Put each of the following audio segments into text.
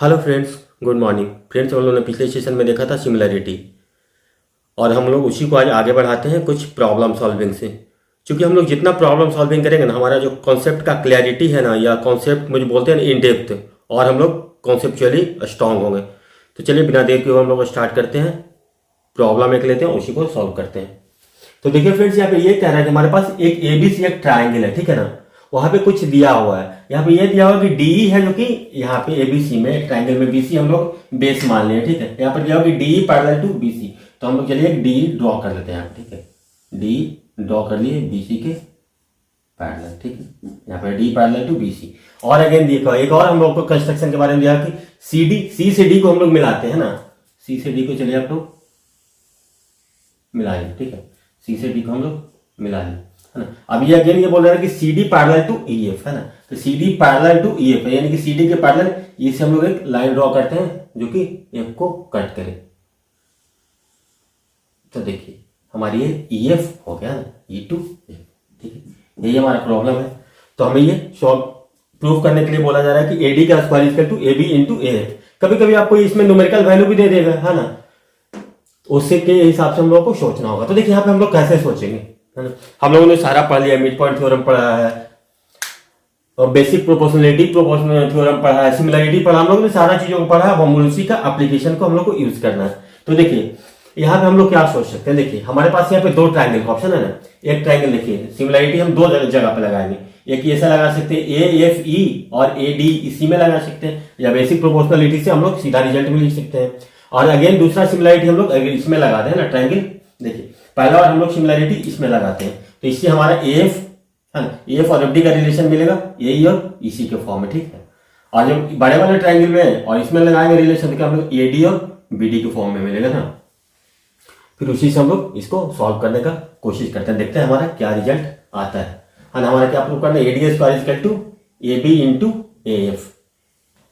Hello friends, good morning friends. हम लोगों ने पिछले सेशन में देखा था सिमिलैरिटी, और हम लोग उसी को आज आगे बढ़ाते हैं कुछ प्रॉब्लम सॉल्विंग से। क्योंकि हम लोग जितना प्रॉब्लम सॉल्विंग करेंगे ना, हमारा जो कॉन्सेप्ट का क्लैरिटी है ना, या कॉन्सेप्ट मुझे बोलते हैं ना इन डेप्थ, और हम लोग कॉन्सेप्चुअली स्ट्रांग होंगे। तो चलिए बिना देर के हुए हम लोग स्टार्ट करते हैं। प्रॉब्लम एक लेते हैं, उसी को सॉल्व करते हैं। तो देखिए फ्रेंड्स, यहाँ पे ये कह रहा है कि हमारे पास एक एबीसी एक ट्राइंगल है, ठीक है ना। वहां पे कुछ दिया हुआ है, यहाँ पे ये दिया हुआ है कि डीई है, जो कि यहाँ पे एबीसी में ट्राइंगल में बीसी हम लोग बेस मान लिए, ठीक है। यहाँ पर दिया हुआ कि डीई पैरेलल टू बीसी, तो हम लोग चलिए एक डी ड्रॉ कर लेते हैं यहाँ पे, ठीक है। डी ड्रॉ कर लिए बीसी के पैरेलल, ठीक है। यहाँ पे डी पैरेलल टू बीसी। और अगेन देखो, एक और हम लोग को कंस्ट्रक्शन के बारे में दिया कि सी से डी को हम लोग मिलाते हैं ना। सी से डी को चलिए आप लोग मिलाइए, ठीक है। सी से डी को हम लोग मिला लें, है ना। अब ये अगेन ये बोल रहा है कि C D parallel to E F, है ना। तो C D parallel to E F है, यानी कि सी डी के पैरेलल ई से हम लोग एक लाइन ड्रॉ करते हैं जो कि एफ को कट करे। तो देखिए हमारी ये ई एफ हो गया ना, ई टू एफ, ठीक है। यही हमारा प्रॉब्लम है। तो हमें ये सॉल्व प्रूव करने के लिए बोला जा रहा है कि ए डी का square equal to A B into A F. कभी कभी आपको इसमें न्यूमेरिकल वैल्यू भी दे देगा, है ना। उससे के हिसाब से हम लोगों को सोचना होगा। तो देखिए यहाँ पे हम लोग कैसे सोचेंगे, है ना। हम लोगों ने सारा पढ़ लिया, मिड पॉइंट थ्योरम पढ़ा है, और बेसिक प्रोपोर्शनलिटी थ्योरम पढ़ा है, सिमिलरिटी पढ़ा, हम लोगों ने सारा चीजों को पढ़ा है। अब उसी का एप्लीकेशन को हम लोग को यूज करना है। तो देखिए यहाँ पे हम लोग क्या सोच सकते हैं। देखिए हमारे पास यहाँ पे दो ट्राइंगल का ऑप्शन है ना। एक ट्राइंगल देखिए, सिमिलरिटी हम दो जगह पे लगाएंगे। एक ऐसा लगा सकते हैं ए एफ ई, और ए डी इसी में लगा सकते हैं, या बेसिक प्रोपोर्शनलिटी से हम लोग सीधा रिजल्ट में लिख सकते हैं। और अगेन दूसरा सिमिलरिटी हम लोग इसमें लगाते हैं ना, ट्राइंगल। देखिए पहला और हम लोग सिमिलरिटी इसमें लगाते हैं, तो इससे हमारा एफ, है ना, एफ और एफ डी का रिलेशन मिलेगा ए और इसी के फॉर्म में, ठीक है। और जब बड़े वाले ट्राइंगल में और इसमें लगाएंगे रिलेशन, तो हम लोग ए डी और बी डी के फॉर्म में मिलेगा ना। फिर उसी से हम लोग इसको सॉल्व करने का कोशिश करते हैं, देखते हैं हमारा क्या रिजल्ट आता है ना। हमारा क्या प्रूव करना है, A D square equal to A B into A F,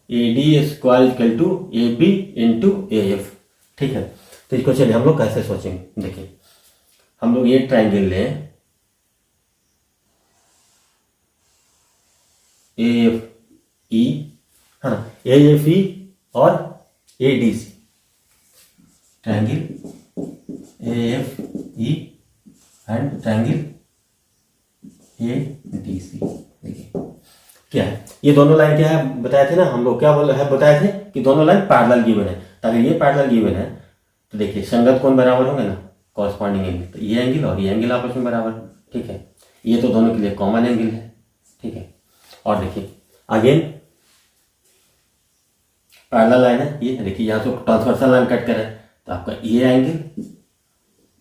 A D square equal to A B into A F, ठीक है। तो इसको चलिए हम लोग कैसे सोचेंगे। देखिए हम लोग ये ट्राइंगल लें, ए एफ ई, है ना, ए एफ ई और A D C, triangle A F E and triangle A D C. देखिए क्या है, ये दोनों लाइन क्या है बताए थे ना हम लोग, क्या बताए थे कि दोनों लाइन पैरेलल गिवन है। तो अगर ये पैरेलल गिवन है तो देखिए संगत कोण बराबर होंगे ना, कॉरस्पॉन्डिंग एंगल। तो ये एंगल और ये एंगल आपस में बराबर, ठीक है। ये तो दोनों के लिए कॉमन एंगल है, ठीक है। और देखिए अगेन पैरेलल लाइन है ये, देखिए यहाँ तो ट्रांसवर्सल लाइन कट कर रहा है, तो आपका ये एंगल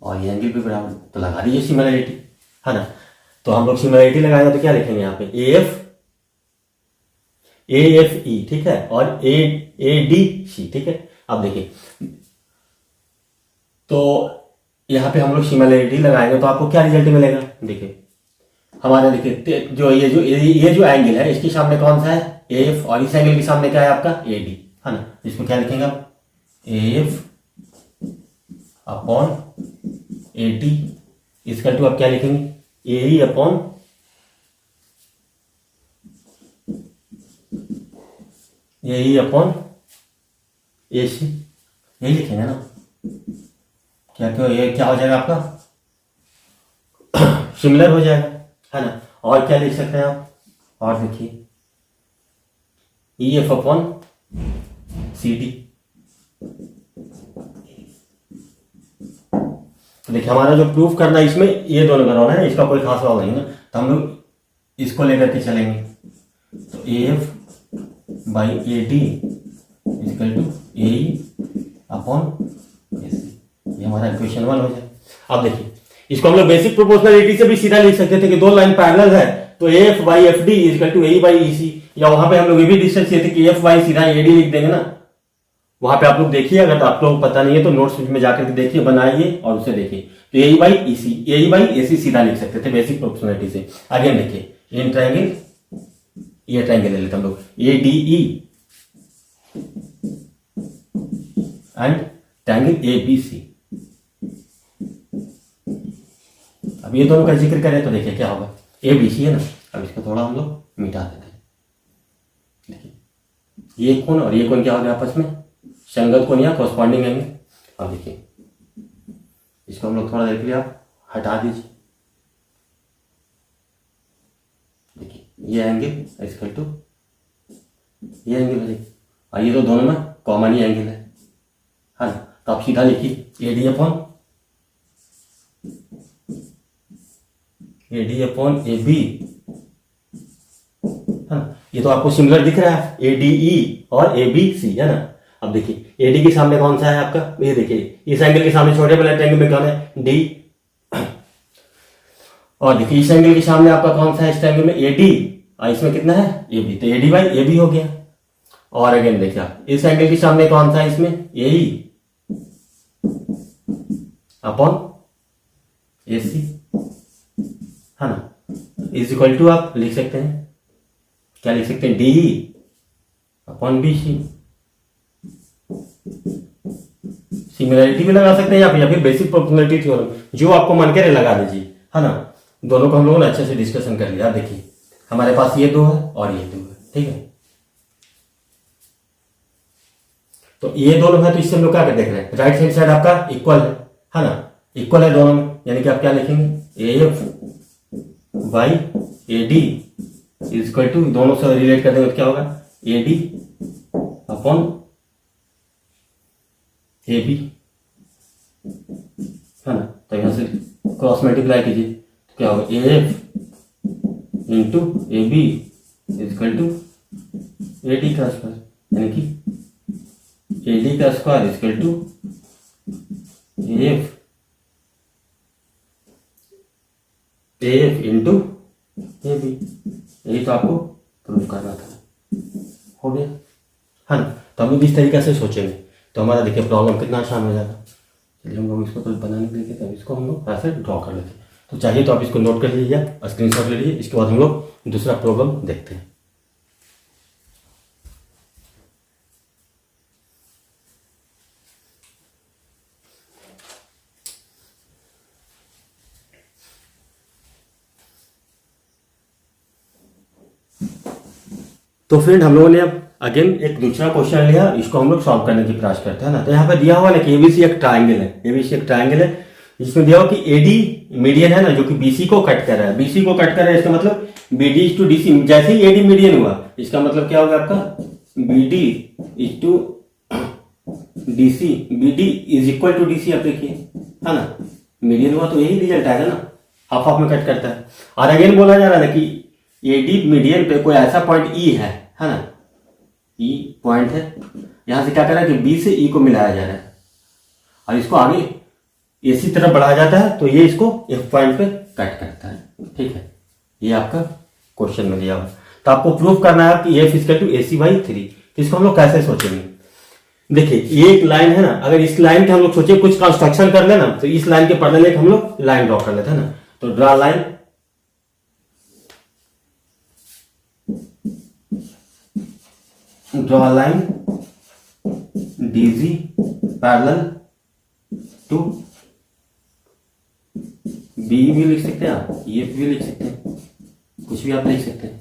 और ये एंगल भी बराबर, तो लगा दीजिए सिमिलरिटी, है ना। तो हम लोग सिमिलरिटी लगाएंगे तो क्या लिखेंगे यहाँ पे, ए एफ ई, ठीक है, और ए डी सी, ठीक है। अब देखिए तो यहाँ पे हम लोग सिमिलरिटी लगाएंगे तो आपको क्या रिजल्ट मिलेगा। देखिए हमारे देखिए जो ये जो एंगल है, इसके सामने कौन सा है, ए एफ, और इस एंगल के सामने क्या है आपका ए डी, है ना। इसको क्या लिखेंगे आप, A F upon A T, इसका टू आप क्या लिखेंगे, ए ई upon A E upon A सी, यही लिखेंगे ना। क्या क्यों, ये क्या हो जाएगा आपका सिमिलर हो जाएगा, है ना। और क्या लिख सकते हैं आप, और देखिए E F upon C D. तो देखिए हमारा जो प्रूफ करना है इसमें ये दोनों करवाना है, इसका कोई खास वाव नहीं है। तो हम लोग इसको लेकर के चलेंगे, तो A F by A D equal to A upon A C, ये हमारा इक्वेशन 1 हो जाए। अब देखिए इसको हम लोग बेसिक प्रोपोर्शनलिटी से भी सीधा लिख सकते थे कि दो लाइन पैरेलल है, तो A F by F D equal to A by E C, या वहां पे हम लोग ये भी डिस्कस किए थे कि एफ बाई सीधा ए डी लिख देंगे ना। वहां पे आप लोग देखिए, अगर आप लोग पता नहीं है तो नोट्स में जाकर के देखिए, बनाइए और उसे देखिए। तो ए by E C, A by A सी सीधा लिख सकते थे बेसिक प्रोपोर्शनलिटी से। आगे देखिए इन ट्राइंगल, ये ट्राइंगल ले लेते हम लोग, A D E and triangle A B C. अब ये दोनों का जिक्र करें तो देखिए क्या होगा, ए बी सी है ना। अब इसको थोड़ा हम लोग मिटा देते हैं, देखिए ये कोण और ये कोण क्या हो गया आपस में, संगत कोण या कॉरस्पॉन्डिंग एंगल। अब देखिए इसको हम लोग थोड़ा देख लिया, आप हटा दीजिए। देखिए ये एंगल इक्वल टू ये एंगल है, और ये तो दोनों में कॉमन ही एंगल है ना। तो आप सीधा लिखिए AD अपॉन AB है ना। ये तो आपको सिमिलर दिख रहा है ADE और ABC है ना। अब देखिए AD के सामने कौन सा है आपका, ये देखिए इस एंगल के सामने छोटे वाले एंगल में कौन है D, और देखिए इस एंगल के सामने आपका कौन सा है इस एंगल में AD, और इसमें कितना है AB, तो AD बाई AB हो गया। और अगेन देखिए आप इस एंगल के सामने कौन सा है इसमें AE अपॉन AC है ना, इज इक्वल टू आप लिख सकते हैं, क्या लिख सकते हैं DE अपॉन BC। सिमिलरिटी भी लगा सकते हैं या फिर बेसिक प्रोपोर्शनलिटी थ्योरम, जो आपको मन करे लगा दीजिए है ना। दोनों को हम लोगों ने अच्छे से डिस्कशन कर लिया। देखिए हमारे पास ये दो है और ये दो है, ठीक है। तो ये दोनों है तो इससे हम लोग क्या देख रहे हैं, राइट हैंड साइड आपका इक्वल है ना, इक्वल है दोनों में, यानी कि आप क्या लिखेंगे AF by AD is equal to, दोनों से रिलेट कर देंगे तो क्या होगा AD अपॉन AB है ना। तो यहां से क्रॉस मल्टीप्लाई कीजिए तो क्या होगा AF into AB is equal to AD का स्क्वायर, यानी कि AD का square is equal to AF into AB। यही तो आपको प्रूव करना था, हो गया है ना। तो हम लोग इस तरीके से सोचेंगे तो हमारा देखिए प्रॉब्लम कितना आसान हो जाएगा। चलिए हम लोग इसको तो बनाने के लिए तब इसको हम लोग ऐसे ड्रॉ कर लेते हैं। तो चाहिए तो आप इसको नोट कर लीजिए या स्क्रीनशॉट ले लीजिए, इसके बाद हम लोग दूसरा प्रॉब्लम देखते हैं। तो फ्रेंड हम लोगों ने अब अगेन एक दूसरा क्वेश्चन लिया, इसको हम लोग सॉल्व करने की प्रयास करते हैं ना। तो यहाँ पे दिया हुआ ना कि ABC एक ट्राइंगल है, ABC एक ट्राइंगल है, इसमें दिया हुआ कि AD मीडियन है ना, जो कि BC को कट कर रहा है, BC को कट कर रहा है, इसका मतलब BD इज टू DC। जैसे ही AD मीडियन हुआ इसका मतलब क्या होगा आपका BD is to DC, BD is equal to DC आप देखिए है ना, मीडियन हुआ तो यही रिजल्ट आएगा ना, हाफ हाफ में कट करता है। और अगेन बोला जा रहा है कि AD मीडियन पे कोई ऐसा पॉइंट E है ना, E पॉइंट है, यहां से क्या कर रहा है कि B से E को मिलाया जा रहा है और इसको आगे इसी तरफ बढ़ाया जाता है, तो ये इसको F पॉइंट पे कट करता है, ठीक है। ये आपका क्वेश्चन में दिया हुआ। तो आपको प्रूफ करना है कि F equal to AC by 3। तो इसको हम लोग कैसे सोचेंगे, देखिए ये एक लाइन है ना, अगर इस लाइन के हम लोग सोचे कुछ कंस्ट्रक्शन कर लेना तो इस लाइन के पैरेलल एक हम लोग लाइन ड्रॉ कर लेते हैं ना। तो draw line, draw a line DG parallel to B भी लिख सकते हैं आप, EF भी लिख सकते हैं, कुछ भी आप लिख सकते हैं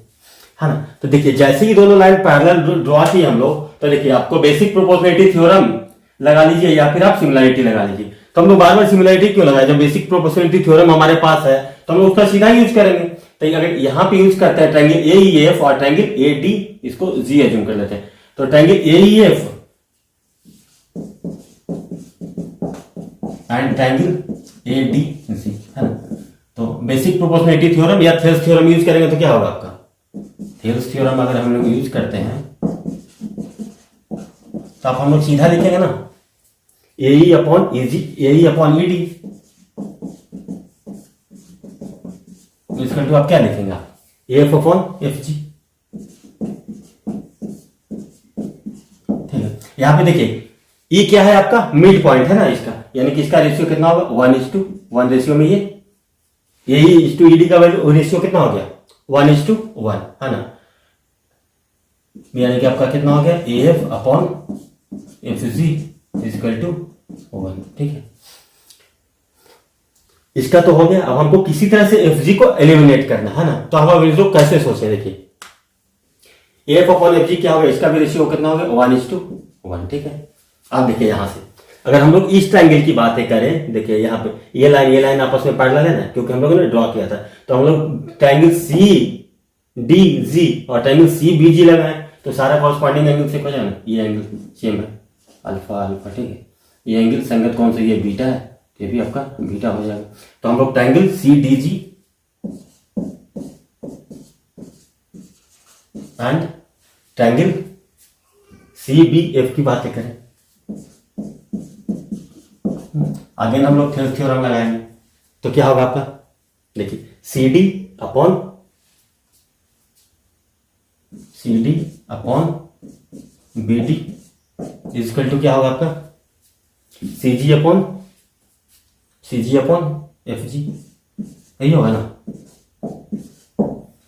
है ना। तो देखिए जैसे ही दोनों लाइन पैरेलल ड्रॉ की हम लोग, तो देखिए आपको बेसिक प्रोपोर्शनलिटी थ्योरम लगा लीजिए या फिर आप सिमिलरिटी लगा लीजिए। तो हम लोग बार बार सिमिलरिटी क्यों लगाए, जब बेसिक प्रोपोर्शनलिटी थ्योरम हमारे पास है तो हम लोग उसका सीधा यूज करेंगे। तो अगर यहाँ पे यूज करते हैं ट्रायंगल AEF और ट्रायंगल AD, इसको G एज्यूम कर लेते हैं। तो triangle AEF and triangle ADC है ना। तो बेसिक प्रोपोर्शनलिटी थ्योरम या थेल्स थ्योरम यूज करेंगे तो क्या होगा आपका, थेल्स थ्योरम अगर हम लोग यूज करते हैं तो आप हम लोग सीधा लिखेंगे ना AE upon AG, AE upon ED। इसका तो आप क्या लिखेंगे, AF अपॉन FG, ठीक है। यहां पे देखिए E क्या है आपका, मिड पॉइंट है ना इसका, यानी कि इसका रेशियो कितना होगा 1:1 रेशियो में ये AE इज टू ED का रेशियो कितना हो गया 1:1 है ना, यानी कि आपका कितना हो गया AF upon FG is equal to 1, ठीक है। इसका तो हो गया। अब हमको किसी तरह से FG को एलिमिनेट करना है ना, तो हम अब इसको कैसे सोचे, देखिए एफ अपॉन एफ जी क्या होगा, इसका भी रेशियो कितना होगा 1:1, ठीक है। अब देखिए यहां से अगर हम लोग इस ट्रायंगल की बातें करें, देखिए यहाँ पे ये लाइन आपस में पैरेलल है ना, क्योंकि हम लोगों ने ड्रॉ किया था। तो हम लोग ट्रायंगल सी डी जी और ट्रायंगल सी बी जी लगाए तो सारा कॉरस्पॉन्डिंग एंगल से हो जाए ना, ये एंगल सेम है अल्फा अल्फा, ठीक है। ये एंगल संगत कौन सा, ये बीटा है, ये भी आपका बीटा हो जाएगा। तो हम लोग triangle C D G and triangle C B F की बातें करें, अगेन हम लोग थ्योरम लगाएंगे तो क्या होगा आपका, देखिए C D upon B D is equal to क्या होगा आपका, सी जी अपॉन एफ जी, यही होगा ना,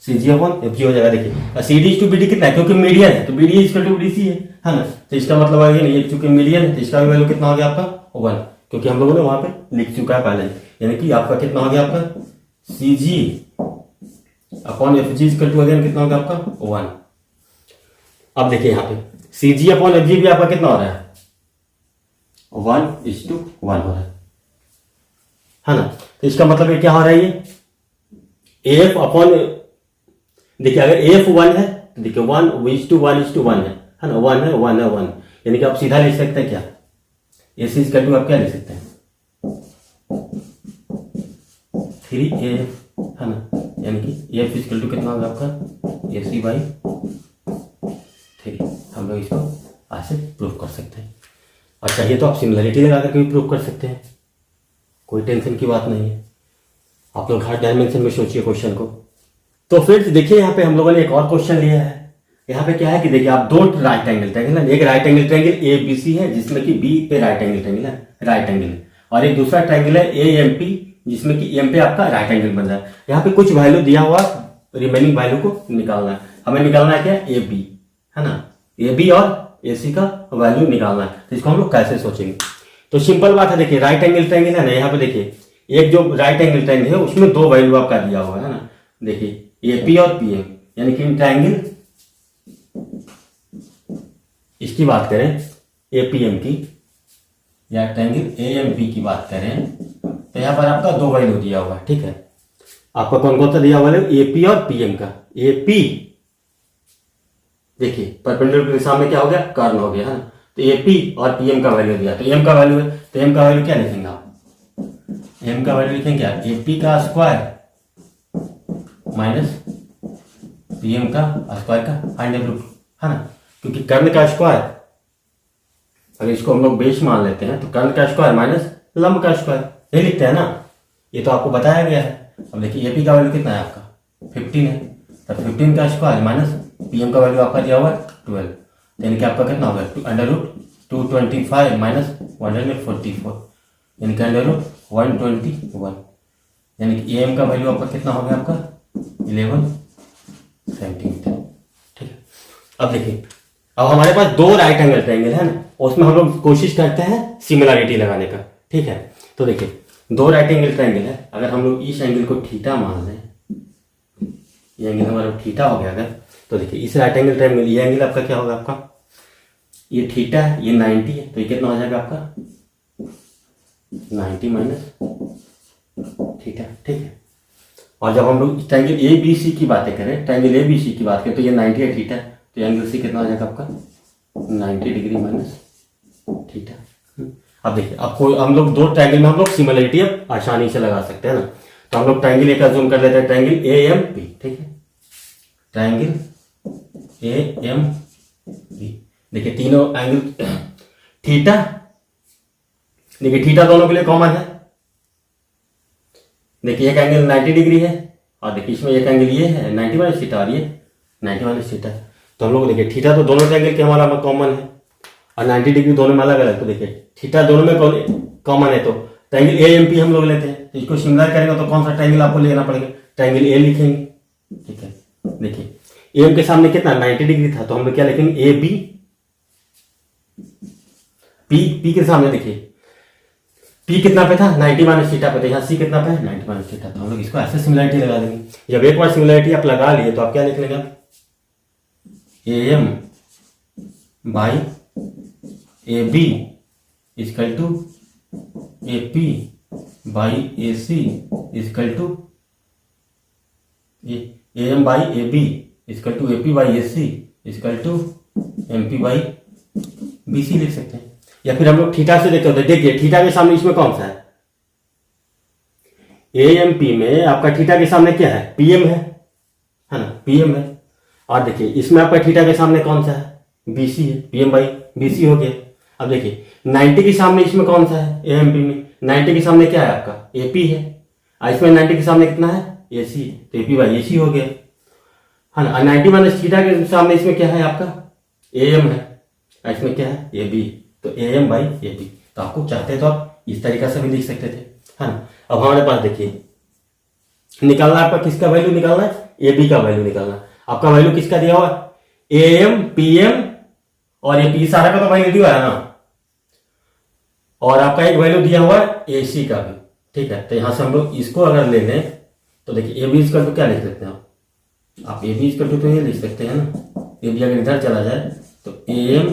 सी जी अपॉन एफ जी हो जाएगा। देखिए C D to B D कितना है, क्योंकि मीडियन है तो B D is equal to B C है ना। तो इसका मतलब है ये चूंकि मीडियन है तो इसका वैल्यू कितना हो गया आपका 1, क्योंकि हम लोगों ने वहां पे लिख चुका है पहले, यानी कि आपका कितना हो गया आपका C G upon F G equal to again कितना हो गया आपका 1। अब देखिए यहाँ पे सी जी अपॉन एफ जी भी आपका कितना हो रहा है 1:1 हो रहा है ना। तो इसका मतलब ये क्या हो रहा है, ये एफ अपॉन, देखिए अगर एफ 1 है तो देखिए 1:1 है ना, 1 यानी कि आप सीधा लिख सकते हैं क्या, एस इजकल टू आप क्या लिख सकते हैं 3AF है ना, यानी कि एफ इजकल टू कितना होगा आपका AC/3। हम लोग इसको ऐसे प्रूव कर सकते हैं, और चाहिए तो आप सिमिलरिटी लगा करके भी प्रूव कर सकते हैं, कोई टेंशन की बात नहीं है। आप लोग हर डायमेंशन में सोचिए क्वेश्चन को। तो फिर देखिए यहाँ पे हम लोगों ने एक और क्वेश्चन लिया है। यहाँ पे क्या है कि देखिए आप दो राइट एंगल ट्रायंगल है, एक राइट एंगल ट्रायंगल ABC है जिसमें कि B पे राइट एंगल ट्रायंगल है, राइट एंगल, और एक दूसरा ट्रायंगल है AMP जिसमें कि M पे आपका राइट एंगल बन रहा है। यहाँ पे कुछ वैल्यू दिया हुआ, रिमेनिंग वैल्यू को निकालना है, हमें निकालना है क्या AB है ना, AB और AC का वैल्यू निकालना है। तो इसको हम लोग कैसे सोचेंगे, तो सिंपल बात है, देखिए राइट एंगल ट्रायंगल है ना, यहाँ पे देखिए एक जो राइट एंगल ट्रायंगल है उसमें दो वैल्यू आपका दिया हुआ है ना, देखिए AP और PM, यानी कि ट्रायंगल इसकी बात करें APM की या ट्रायंगल AMP की बात करें तो यहाँ पर आपका दो वैल्यू दिया हुआ है, ठीक है। आपका कौन कौन सा दिया हुआ है, AP और PM का। AP देखिए परपेंडिकुलर के सामने क्या हो गया, कर्न हो गया है ना, तो AP और PM का वैल्यू दिया, तो M का वैल्यू है, तो M का वैल्यू क्या लिखेंगे आप, M का वैल्यू लिखेंगे क्या, AP का स्क्वायर माइनस PM का स्क्वायर का अंडर रूट है ना, क्योंकि कर्ण का स्क्वायर अगर इसको हम लोग बेस मान लेते हैं तो कर्ण का स्क्वायर माइनस लंब का स्क्वायर, यही लिखते हैं ना, ये तो आपको बताया गया है। अब देखिए AP का वैल्यू कितना है आपका 15 है, तो 15 का स्क्वायर माइनस PM का वैल्यू आपका दिया हुआ है 12, यानी कि आपका कितना होगा अंडर रूट 225 माइनस 144, यानी कि अंडर रूट 121, यानी कि AM का वैल्यू आपका कितना हो गया आपका 11 सेंटीमीटर, ठीक है। अब देखिए अब हमारे पास दो राइट एंगल ट्रायंगल है ना, उसमें हम लोग कोशिश करते हैं सिमिलरिटी लगाने का, ठीक है। तो देखिए दो राइट एंगल ट्रायंगल है, अगर हम लोग इस एंगल को थीटा मान लें, ये एंगल हमारा थीटा हो गया अगर, तो देखिए इस राइट एंगल ट्रायंगल ये एंगल आपका क्या होगा, आपका ये थीटा है, ये 90 है, तो ये कितना हो जाएगा आपका 90 माइनस थीटा, ठीक है। और जब हम लोग ट्रायंगल ABC की बातें करें, ट्रायंगल ABC की बात करें तो ये 90 है थीटा, तो एंगल C कितना हो जाएगा आपका 90 डिग्री माइनस थीटा। अब देखिए आपको हम लोग दो ट्रायंगल में हम लोग सिमिलरिटी अब आसानी से लगा सकते हैं ना, तो हम लोग ट्रायंगल एक अज्यूम कर लेते हैं, ट्रायंगल AMP, ठीक है, ट्रायंगल AMP। देखिए तीनों एंगल थीटा, देखिए थीटा दोनों के लिए कॉमन है, देखिए एक एंगल 90 डिग्री है और देखिए इसमें एक एंगल ये है 90 माइनस थीटा और ये 90 माइनस थीटा, तो हम लोग देखिए थीटा तो दोनों ट्रायंगल के हमारा कॉमन है और 90 डिग्री दोनों में अलग अलग, तो देखिए थीटा दोनों में कॉमन है, तो ट्रायंगल AMP हम लोग लेते हैं, तो इसको सिमिलर करेंगे तो कौन सा ट्रायंगल आपको लेना पड़ेगा, ट्रायंगल A लिखेंगे, ठीक है। देखिए AM के सामने कितना 90 डिग्री था, तो हम लोग क्या लिखेंगे AB, P के सामने देखिए P कितना पे था 90 माइनस थीटा पे, तो यहाँ C कितना पे है 90 माइनस थीटा, तो हम लोग इसको ऐसे सिमिलरिटी लगा देंगे। जब एक बार सिमिलरिटी आप लगा लिए तो आप क्या लिख लेंगे, A M by A B is equal to A P by A C is equal to A M by A B is equal to A P by A C is equal to M P by B C लिख सकते हैं। या फिर हम लोग theta से देखते होते हैं। देखिए थीटा के सामने इसमें कौन सा है, ए एम पी में आपका थीटा के सामने क्या है, पी एम है ना, पी एम है। और देखिए इसमें आपका थीटा के सामने कौन सा है, बी सी है, P M by B C हो गया। अब देखिए 90 के सामने इसमें कौन सा है, ए एम पी में 90 के सामने क्या है आपका, ए पी है। और इसमें 90 के सामने कितना है, ए सी, तो ए पी बाई ए सी हो गया है ना। 90 माइनस थीटा के सामने इसमें क्या है आपका, ए एम है, और इसमें क्या है, ए बी, तो A M by A B. तो आपको चाहते तो आप इस तरीका से भी लिख सकते थे, है ना। अब हमारे पास देखिए निकालना है आपका, किसका वैल्यू निकालना है, ए बी का वैल्यू निकालना है। आपका वैल्यू किसका दिया हुआ है, ए एम पी एम और ए पी, सारा का तो वैल्यू दिया है ना। और आपका एक वैल्यू दिया हुआ है ए सी का भी, ठीक है। तो यहां से हम लोग इसको अगर ले लें तो देखिए ए बी इसका तो क्या लिख सकते हैं आप ए बी इसका तो ये लिख सकते हैं ना, ए बी अगर इधर चला जाए तो A M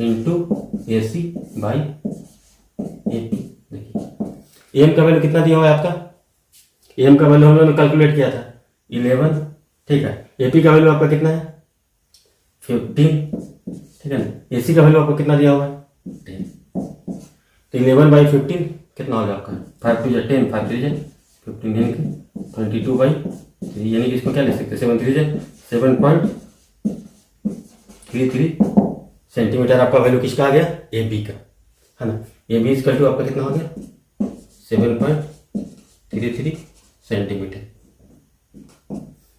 into A C by A P. देखिए एम का वैल्यू कितना दिया हुआ है आपका, एम का वैल्यू हम लोगों ने कैलकुलेट किया था 11, ठीक है। एपी का वैल्यू आपका कितना है 15, ठीक है ना। एसी का वैल्यू आपको कितना दिया हुआ है 10, तो 11 बाई 15 कितना हो गया आपका, 5 2 10, 5 3 15 यानी कि 22 बाई 3, यानी कि इसको क्या लिख सकते हैं 7 3 7.33 सेंटीमीटर। आपका वैल्यू किसका आ गया, ए बी का, है ना। ए बी इजकल टू आपका कितना हो गया 7.33 सेंटीमीटर।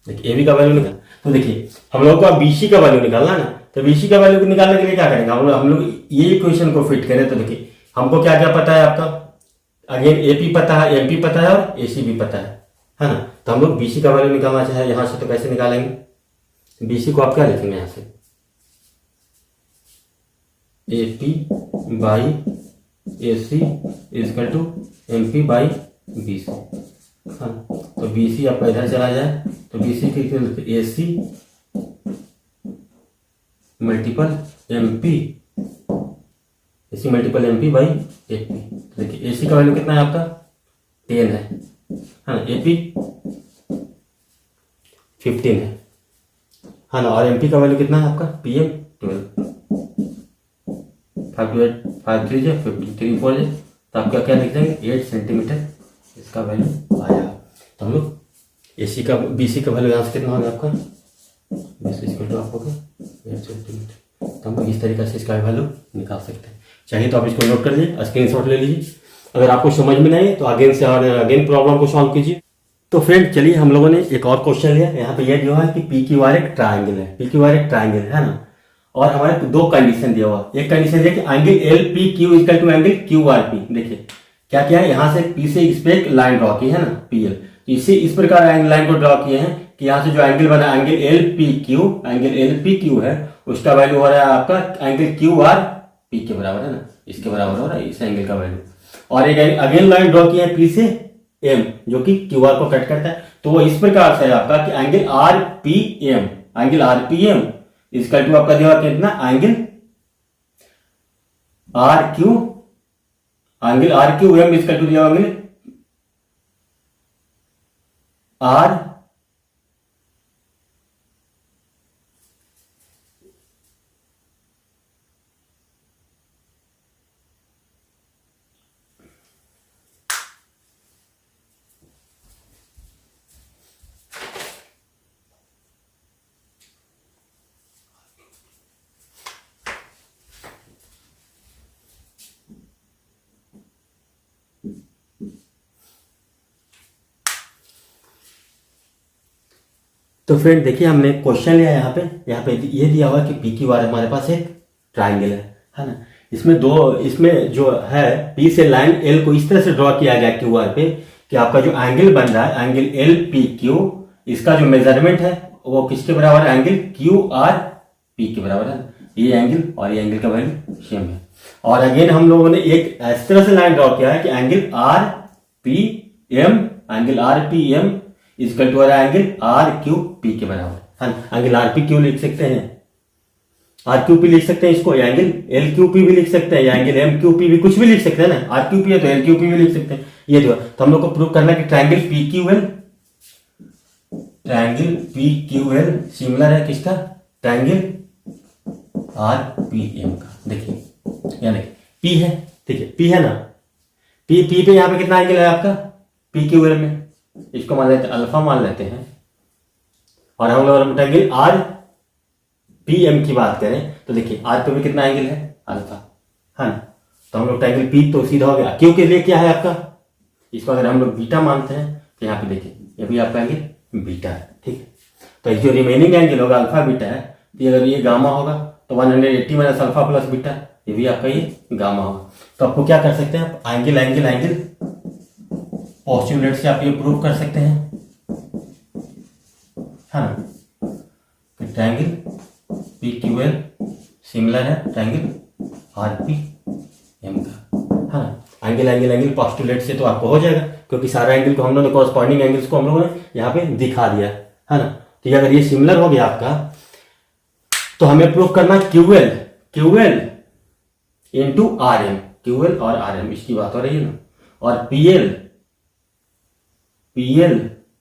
देखिए ए बी का वैल्यू निकाल, तो देखिए हम लोग को बीसी का वैल्यू निकालना है ना। तो बीसी का वैल्यू निकालने के लिए क्या करेंगे हम लोग ये इक्वेशन को फिट करें। तो देखिए हमको क्या क्या पता है आपका, अगेन एपी पता है, एमपी पता है और एसी भी पता है ना। तो हम लोग बीसी का वैल्यू निकालना चाहे यहां से, तो कैसे निकालेंगे, बीसी को आप क्या लिखेंगे यहां से, A P by A C is equal to M P by B C, हाँ। तो बी सी आपका इधर चला जाए तो बी सी की A C multiple M P, A C multiple M P by A P. तो देखिए ए सी का वैल्यू कितना है आपका 10 है ना, ए पी 15 है, हाँ ना। और एम पी का वैल्यू कितना है आपका, पी एम 12, 5 5 3 15 3 4 है, तो आप क्या क्या लिख देंगे 8 सेंटीमीटर इसका वैल्यू आया। तो हम लोग ए सी का बी सी का वैल्यू यहाँ से कितना होगा आपका, आपको 8 सेंटीमीटर। तो हम लोग इस तरीके से इसका वैल्यू निकाल सकते हैं। चाहिए तो आप इसको नोट कर लीजिए, स्क्रीनशॉट ले लीजिए। अगर आपको समझ में नहीं तो अगेन प्रॉब्लम को सॉल्व कीजिए। तो फ्रेंड चलिए हम लोगों ने एक और क्वेश्चन लिया। यहाँ पे यह दिया हुआ है कि पी क्यू आर एक ट्राइंगल है, पी क्यू आर एक ट्राइंगल है ना। और हमारे को दो कंडीशन दिया हुआ, एक कंडीशन दिया कि angle L P Q equal to angle Q R P. देखिए क्या क्या है, यहाँ से पी से इस पे एक लाइन ड्रॉ की है ना, पी एल। तो इससे इस प्रकार लाइन को ड्रॉ किए हैं कि यहाँ से जो एंगल बना एंगल एल पी क्यू है, उसका वैल्यू हो रहा है आपका एंगल क्यू आर पी के बराबर है ना, इसके बराबर हो रहा है इस एंगल का वैल्यू। और एक अगेन लाइन ड्रॉ किया है पी से एम, जो कि क्यू आर को कट करता है। तो वो इस प्रकार से है आपका कि angle R P M is equal to आपका दिया कितना, angle R Q M is equal to दिया एंगल आर तो फ्रेंड देखिए हमने क्वेश्चन लिया यहाँ पे ये दिया हुआ है कि पी क्यू आर हमारे पास एक ट्राइंगल है ना। इसमें जो है पी से लाइन एल को इस तरह से ड्रॉ किया गया क्यू आर पे कि आपका जो एंगल बन रहा है एंगल एल पी क्यू, इसका जो मेजरमेंट है वो किसके बराबर है, एंगल क्यू आर पी के बराबर है। ये एंगल और ये एंगल का वैल्यू सेम है। और अगेन हम लोगों ने एक इस तरह से लाइन ड्रॉ किया है कि angle R P M is equal to angle R Q P के बराबर हाँ, एंगल आरपी क्यू लिख सकते हैं, आरक्यूपी लिख सकते हैं इसको, या एंगल एलक्यूपी भी लिख सकते हैं, या एंगल एमक्यूपी भी, कुछ भी लिख सकते हैं ना। आरक्यूपी है तो एलक्यूपी भी लिख सकते हैं। ये जो है तो हम लोग को प्रूव करना है कि ट्रायंगल पीक्यूएल सिमिलर है किसका, ट्रायंगल आरपीएम का। देखिए यानी पी है, ठीक है, पी है ना, पी पे यहाँ पे कितना एंगल है आपका पीक्यूएल में, इसको मान लेते हैं अल्फा मान लेते हैं, और हम लोग ट्रायंगल आर पी एम की बात करें तो देखिए आर पे भी कितना एंगल है अल्फा, है ना। तो हम लोग ट्रायंगल पी तो सीधा हो गया, क्यू के लिए क्या है आपका, इसको अगर हम लोग बीटा मानते हैं तो यहाँ पे देखिए ये भी आपका एंगल बीटा है, ठीक है। तो जो रिमेनिंग एंगल होगा अल्फा बीटा है, तो अगर ये गामा होगा तो 180 माइनस अल्फा प्लस बीटा, ये भी आपका ये गामा होगा। तो आपको क्या कर सकते हैं, एंगल एंगल एंगल पोस्टुलेट से आप ये प्रूव कर सकते हैं, है ना। तो triangle P Q L similar है ट्रायंगल आर पी एम का, है ना। एंगल एंगल एंगल पोस्टुलेट से तो आपको हो जाएगा, क्योंकि सारा एंगल को हम लोगों ने कॉरस्पॉन्डिंग एंगल्स को हम लोगों ने यहाँ पे दिखा दिया, है ना। तो अगर ये सिमिलर हो गया आपका, तो हमें प्रूव करना QL into R M, QL और आर एम इसकी बात हो रही है ना, और पीएल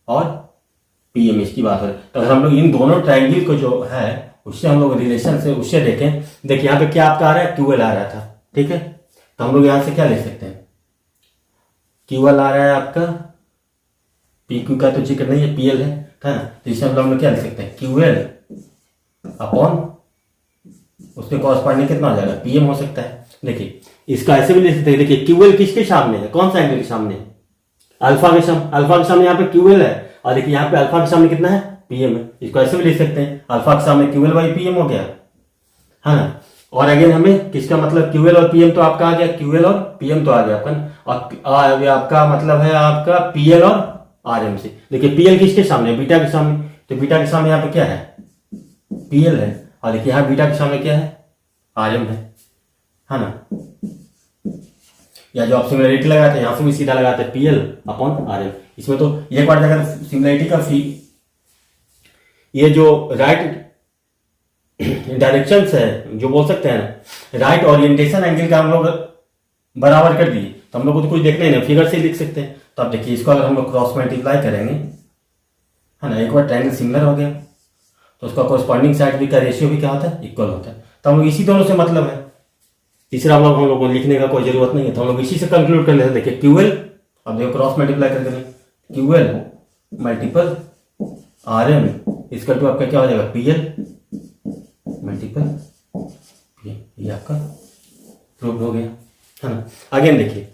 और पीएम इसकी बात हो रही है। तो अगर हम लोग इन दोनों ट्रायंगल को जो है उससे हम लोग रिलेशन से उससे देखें, देखिए यहाँ पे क्या आपका आ रहा है, क्यूएल आ रहा था, ठीक है। तो हम लोग यहां से क्या ले सकते हैं, क्यूएल आ रहा है आपका, पी क्यू का तो जिक्र नहीं है, पीएल है ना। तो इसे हम लोग क्या लिख सकते हैं, क्यूएल अपॉन उसके कॉरस्पॉन्डिंग कितना हो जाएगा, पीएम हो सकता है। देखिए इसका ऐसे भी लिख सकते हैं, देखिए क्यूएल किसके सामने है, कौन सा एंगल के सामने है, अल्फा के सामने यहाँ पे क्यूएल है, और देखिए यहाँ पे अल्फा के सामने कितना है, पीएम है। इसको ऐसे भी लिख सकते हैं, अल्फा के सामने क्यूएल बाई पीएम हो गया, है ना। और अगेन हमें किसका मतलब क्यूएल और पीएम तो आपका आ गया, क्यूएल और पीएम तो आ गया अपन, और आपका मतलब है आपका पीएल और आरएम से। देखिए पीएल किसके सामने, बीटा के सामने, तो बीटा के सामने यहाँ पे क्या है, पीएल है, और देखिए यहाँ बीटा के सामने क्या है, आरएम है ना। या जो आप सिमिलरिटी लगाते हैं यहां से भी सीधा लगाते हैं, पीएल अपॉन आरएम। इसमें तो एक बार अगर सिमिलरिटी का ये जो राइट डायरेक्शन है जो बोल सकते हैं राइट ओरिएंटेशन एंगल का हम लोग बराबर कर दिए, तो हम लोग को तो कुछ देखना ही नहीं, फिगर से लिख सकते हैं। तो अब देखिए इसको अगर हम लोग क्रॉस मल्टीप्लाई करेंगे, है ना, एक बार ट्रायंगल सिमिलर हो गया तो उसका कॉरस्पॉन्डिंग साइड भी का रेशियो भी क्या होता है, इक्वल होता है। तो हम लोग इसी दोनों से मतलब है, तीसरा हम लोग को लिखने का कोई जरूरत नहीं है, तो हम लोग इसी से कंक्लूड कर लेते हैं। देखिए क्यूएल, अब देखो क्रॉस मल्टीप्लाई करके क्यूएल मल्टीपल आरएम इसका टू आपका क्या हो जाएगा, पीएल मल्टीपल पीएम, ये आपका प्रूव हो गया, है ना। अगेन देखिए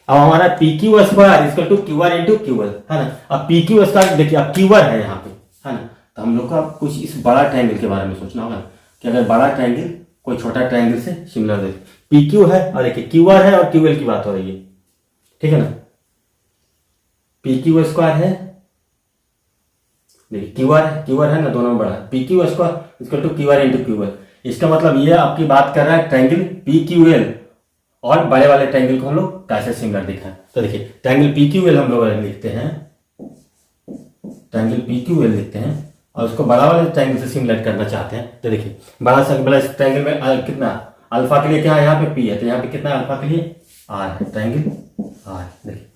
अब हमारा पी क्यू स्क्वायर इसका to Q R into QL, है ना। अब पी क्यू स्क्वायर देखिए अब क्यू आर है यहाँ पे, है ना। तो हम लोग को अब कुछ इस बड़ा ट्रायंगल के बारे में सोचना होगा कि अगर बड़ा ट्रायंगल कोई छोटा ट्रायंगल से सिमिलर देखे, पी क्यू है और देखिए क्यू आर है और क्यूएल की बात हो रही है, ठीक है ना। पी क्यू स्क्वायर है, देखिए क्यू आर है ना, दोनों बड़ा है, पी क्यू स्क्वायर इसका to Q R into QL. इसका मतलब ये आपकी बात कर रहा है ट्रायंगल पी क्यू एल और बड़े वाले ट्रायंगल को हम लोग कैसे सिमिलर दिखाएं। तो देखिए ट्रायंगल पी क्यू एल हम लोग लिखते हैं, ट्रायंगल पी क्यू एल लिखते हैं और उसको बड़ा वाले ट्रायंगल से सिमिलर करना चाहते हैं। तो देखिए बड़ा ट्रायंगल में कितना अल्फा के लिए क्या है, यहाँ पे पी है, तो यहाँ पे कितना अल्फा के लिए आर है, ट्रायंगल आर। देखिए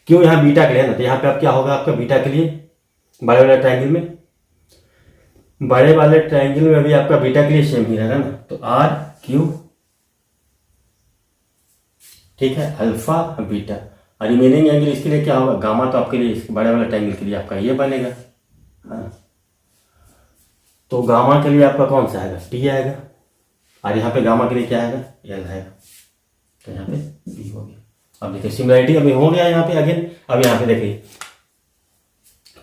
क्यों यहाँ बीटा के लिए ना, तो यहाँ पे अब क्या होगा आपका बीटा के लिए बड़े वाले ट्रायंगल में भी आपका बीटा के लिए सेम ही रहेगा ना। तो आर क्यू, ठीक है, अल्फा बीटा, और रिमेनिंग एंगल इसके लिए क्या होगा, गामा। तो आपके लिए बड़े वाले ट्रायंगल के लिए आपका ये बनेगा, हाँ। तो गामा के लिए आपका कौन सा आएगा, टी आएगा, और यहाँ पे गामा के लिए क्या आएगा, एल आएगा। तो यहाँ पे बी हो गया। अब देखिए सिमिलरिटी अभी हो गया यहाँ पे अगेन। अब यहाँ पे देखिए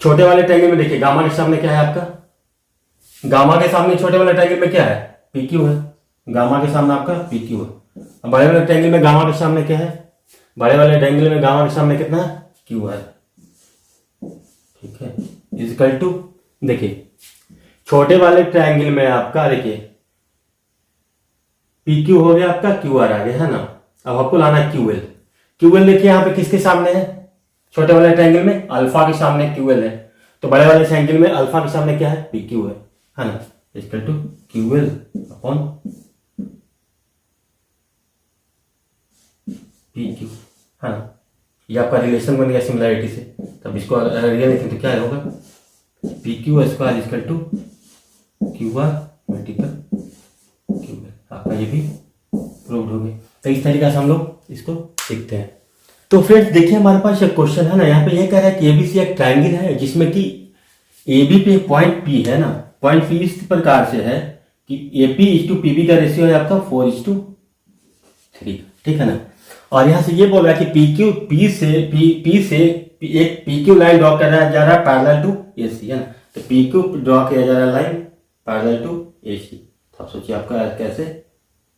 छोटे वाले ट्रायंगल में देखिए गामा के सामने क्या है आपका, गामा के सामने छोटे वाले ट्रायंगल में क्या है, पी क्यू है, गामा के सामने आपका पी क्यू है। अब बड़े वाले ट्रायंगल में गामा के सामने क्या है, बड़े वाले ट्रायंगल में गामा के सामने कितना है, क्यू है, ठीक है, इक्वल टू देखिए छोटे वाले ट्रायंगल में आपका देखिए पी क्यू हो गया आपका, क्यू आर आ गया, है ना। अब आपको लाना है क्यूएल। क्यूएल देखिए यहाँ पे किसके सामने है, छोटे वाले ट्रायंगल में अल्फा के सामने क्यूएल है, तो बड़े वाले से एंगल में अल्फा के सामने क्या है, पी क्यू है ना, equal to Q L upon P Q, है ना। ये आपका रिलेशन बन गया सिमिलरिटी से। तब इसको रियल लिखें तो क्या होगा, P Q square equal to Q R multiple Q L. आपका ये भी प्रूव्ड हो गया। तो इस तरीके से हम लोग इसको सीखते हैं। तो फ्रेंड्स देखिए हमारे पास एक क्वेश्चन है ना, यहाँ पे ये कह रहा है कि एबीसी एक ट्रायंगल है जिसमें कि एबी पे पॉइंट पी है ना, पॉइंट पी इस प्रकार से है कि एपी इज टू पीबी का रेशियो है आपका 4:3, ठीक है ना। और यहाँ से ये बोल रहा है कि पी क्यू पी से एक पी क्यू लाइन ड्रॉ करना जा रहा है पैरेलल टू एसी, है ना। तो पी क्यू ड्रॉ किया जा रहा है लाइन पैरेलल टू एसी। तो आप सोचिए आपका कैसे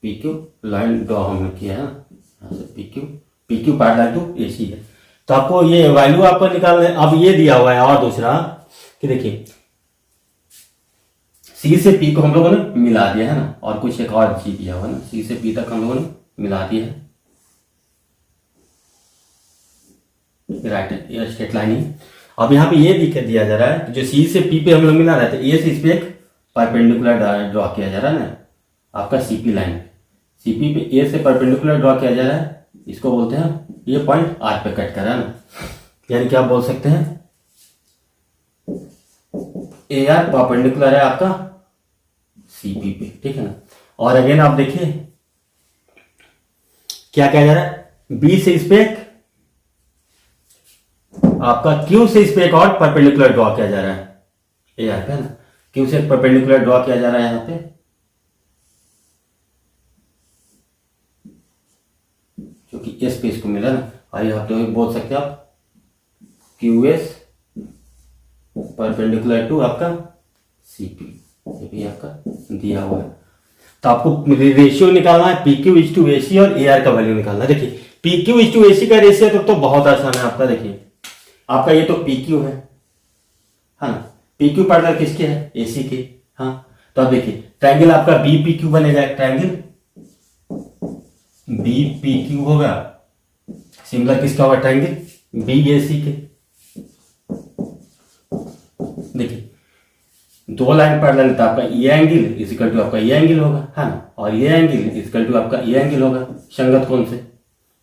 पी क्यू लाइन ड्रॉ हमने किया है ना, P Q parallel to AC है। तो आपको ये वैल्यू आपको निकालना है। अब ये दिया हुआ है और दूसरा कि देखिए सी से पी को हम लोगों ने मिला दिया है ना, और कुछ एक और चीज दिया हुआ है ना, सी से पी तक हम लोगों ने मिला दिया है, राइट, ये स्ट्रेट लाइन ही। अब यहाँ पे ये दिया जा रहा है जो सी से पी पे हम लोग मिला रहे थे, ए से इस पे एक परपेंडिकुलर ड्रॉ किया जा रहा है ना आपका सीपी लाइन पे, सीपी पे ए से परपेंडिकुलर ड्रॉ किया जा रहा है, इसको बोलते हैं ये पॉइंट आर पे कट कर रहा है ना, यानी क्या बोल सकते हैं ए आर परपेंडिकुलर है आपका सीपी पे, ठीक है ना। और अगेन आप देखिए क्या कहा जा रहा है, बी से इस पे आपका क्यू से इस पे एक और परपेंडिकुलर ड्रॉ किया जा रहा है ए आर पे, है ना। क्यू से एक परपेंडिकुलर ड्रॉ किया जा रहा है यहाँ पे, जो कि एस पे इसको मिला ना, और यहाँ पे बोल सकते हैं आप क्यू एस परपेंडिकुलर टू आपका सीपी, ये भी आपका दिया हुआ है। तो आपको रेशियो निकालना है P Q is to AC और ए आर का वैल्यू निकालना है। देखिए P Q is to AC का रेशियो तो बहुत आसान है आपका। देखिए आपका ये तो पी क्यू है, हाँ, पी क्यू पैरेलल किसके है, एसी के, हाँ। तो अब देखिए ट्रायंगल आपका बी पी क्यू बनेगा, ट्रायंगल बी पी क्यू होगा, सिमिलर किसका होगा, ट्रायंगल बी ए सी के। देखिए दो लाइन पैरेलल तो आपका ये एंगल इज इक्वल टू आपका ये एंगल होगा, है ना, और ये एंगल इज इक्वल टू आपका ये एंगल होगा। संगत कौन से,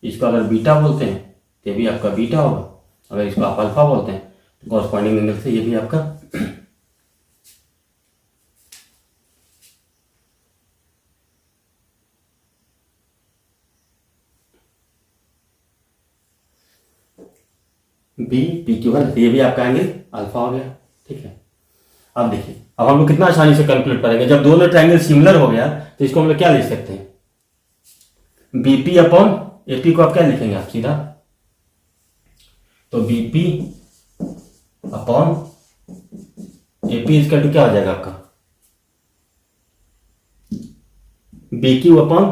इसको अगर बीटा बोलते हैं तो भी आपका बीटा होगा, अगर इसको आप अल्फा बोलते हैं तो कॉरस्पॉन्डिंग एंगल से ये भी आपका बी पी क्यू है, ये भी आपका एंगल अल्फा हो गया, ठीक है। अब देखिए अब हम लोग कितना आसानी से कैलकुलेट करेंगे, जब दोनों ट्रायंगल सिमिलर हो गया तो इसको हम लोग क्या लिख सकते हैं, बीपी अपॉन एपी को आप क्या लिखेंगे आप सीधा, तो बीपी अपॉन एपी इसका टू क्या हो जाएगा आपका B Q upon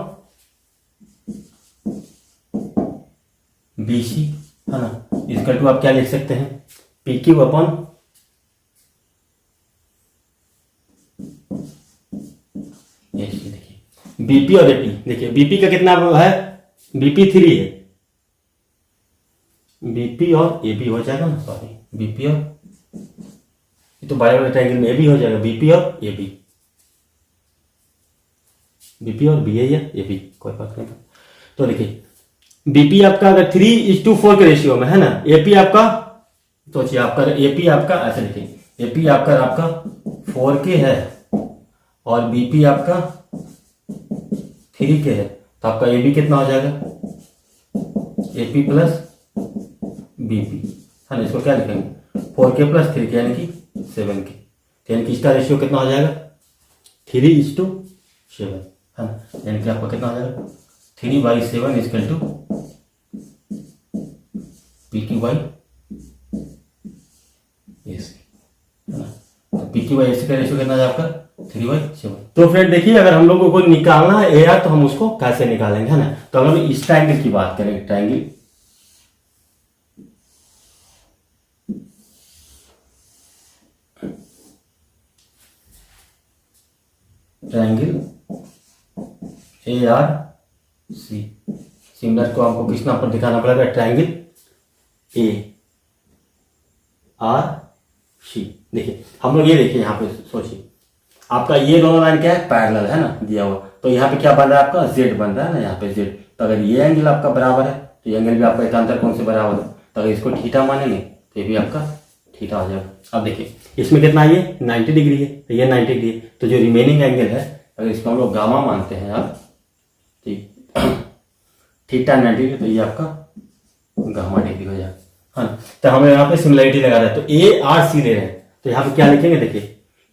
B C, है ना। इसका टू आप क्या लिख सकते हैं, पी क्यू अपॉन देखिए बीपी और एपी, देखिए बीपी का कितना है, बीपी 3 है, बीपी और एबी हो जाएगा ना, सॉरी बीपी और ये तो बड़े वाले ट्रायंगल में एबी हो जाएगा, बीपी और एबी, बीपी और बी या एबी कोई फर्क नहीं। तो देखिए बीपी आपका अगर 3:4 के रेशियो में है ना, एपी आपका सोचिए आपका एपी आपका ऐसे लिखिए, एपी आपका 4 के है और बीपी आपका 3 के है, तो आपका एबी कितना हो जाएगा, एपी प्लस बीपी, है ना। इसको क्या लिखेंगे 4 के प्लस 3 के यानी कि 7 के, यानी कि इसका रेशियो कितना हो जाएगा 3:7, है ना। यानी कि आपका कितना हो जाएगा 3/7 equal to P Q by AC, है ना। तो पी क्यू बाई एसी का रेशियो कितना है आपका 3/7। तो फ्रेंड देखिए अगर हम लोगों को निकालना है एआर तो हम उसको कैसे निकालेंगे, है ना। तो हम लोग इस ट्रायंगल की बात करेंगे, triangle A R C, similar को आपको किस नाम पर दिखाना पड़ेगा, ट्रायंगल ए आर सी। देखिए हम लोग ये देखिए यहाँ पे सोचिए, आपका ये दोनों लाइन क्या है, पैरेलल है ना दिया हुआ, तो यहाँ पे क्या बन रहा है आपका, जेड बन रहा है ना यहाँ पे जेड। तो अगर ये एंगल आपका बराबर है तो ये एंगल भी आपका एकांतर कोण से बराबर है, तो अगर इसको थीटा मानेंगे तो ये भी आपका थीटा हो जाएगा। अब देखिए इसमें कितना है, ये 90 डिग्री है, तो ये 90 डिग्री है, तो जो रिमेनिंग एंगल है अगर इसको हम लोग गामा मानते हैं आप, ठीक, थीटा 90 डिग्री, तो ये आपका गामा डिग्री हो जाएगा। हाँ, तो हमें यहाँ पे सिमिलरिटी लगा रहा है, तो ए आर सी ले रहे हैं, तो यहाँ पे क्या लिखेंगे, देखिए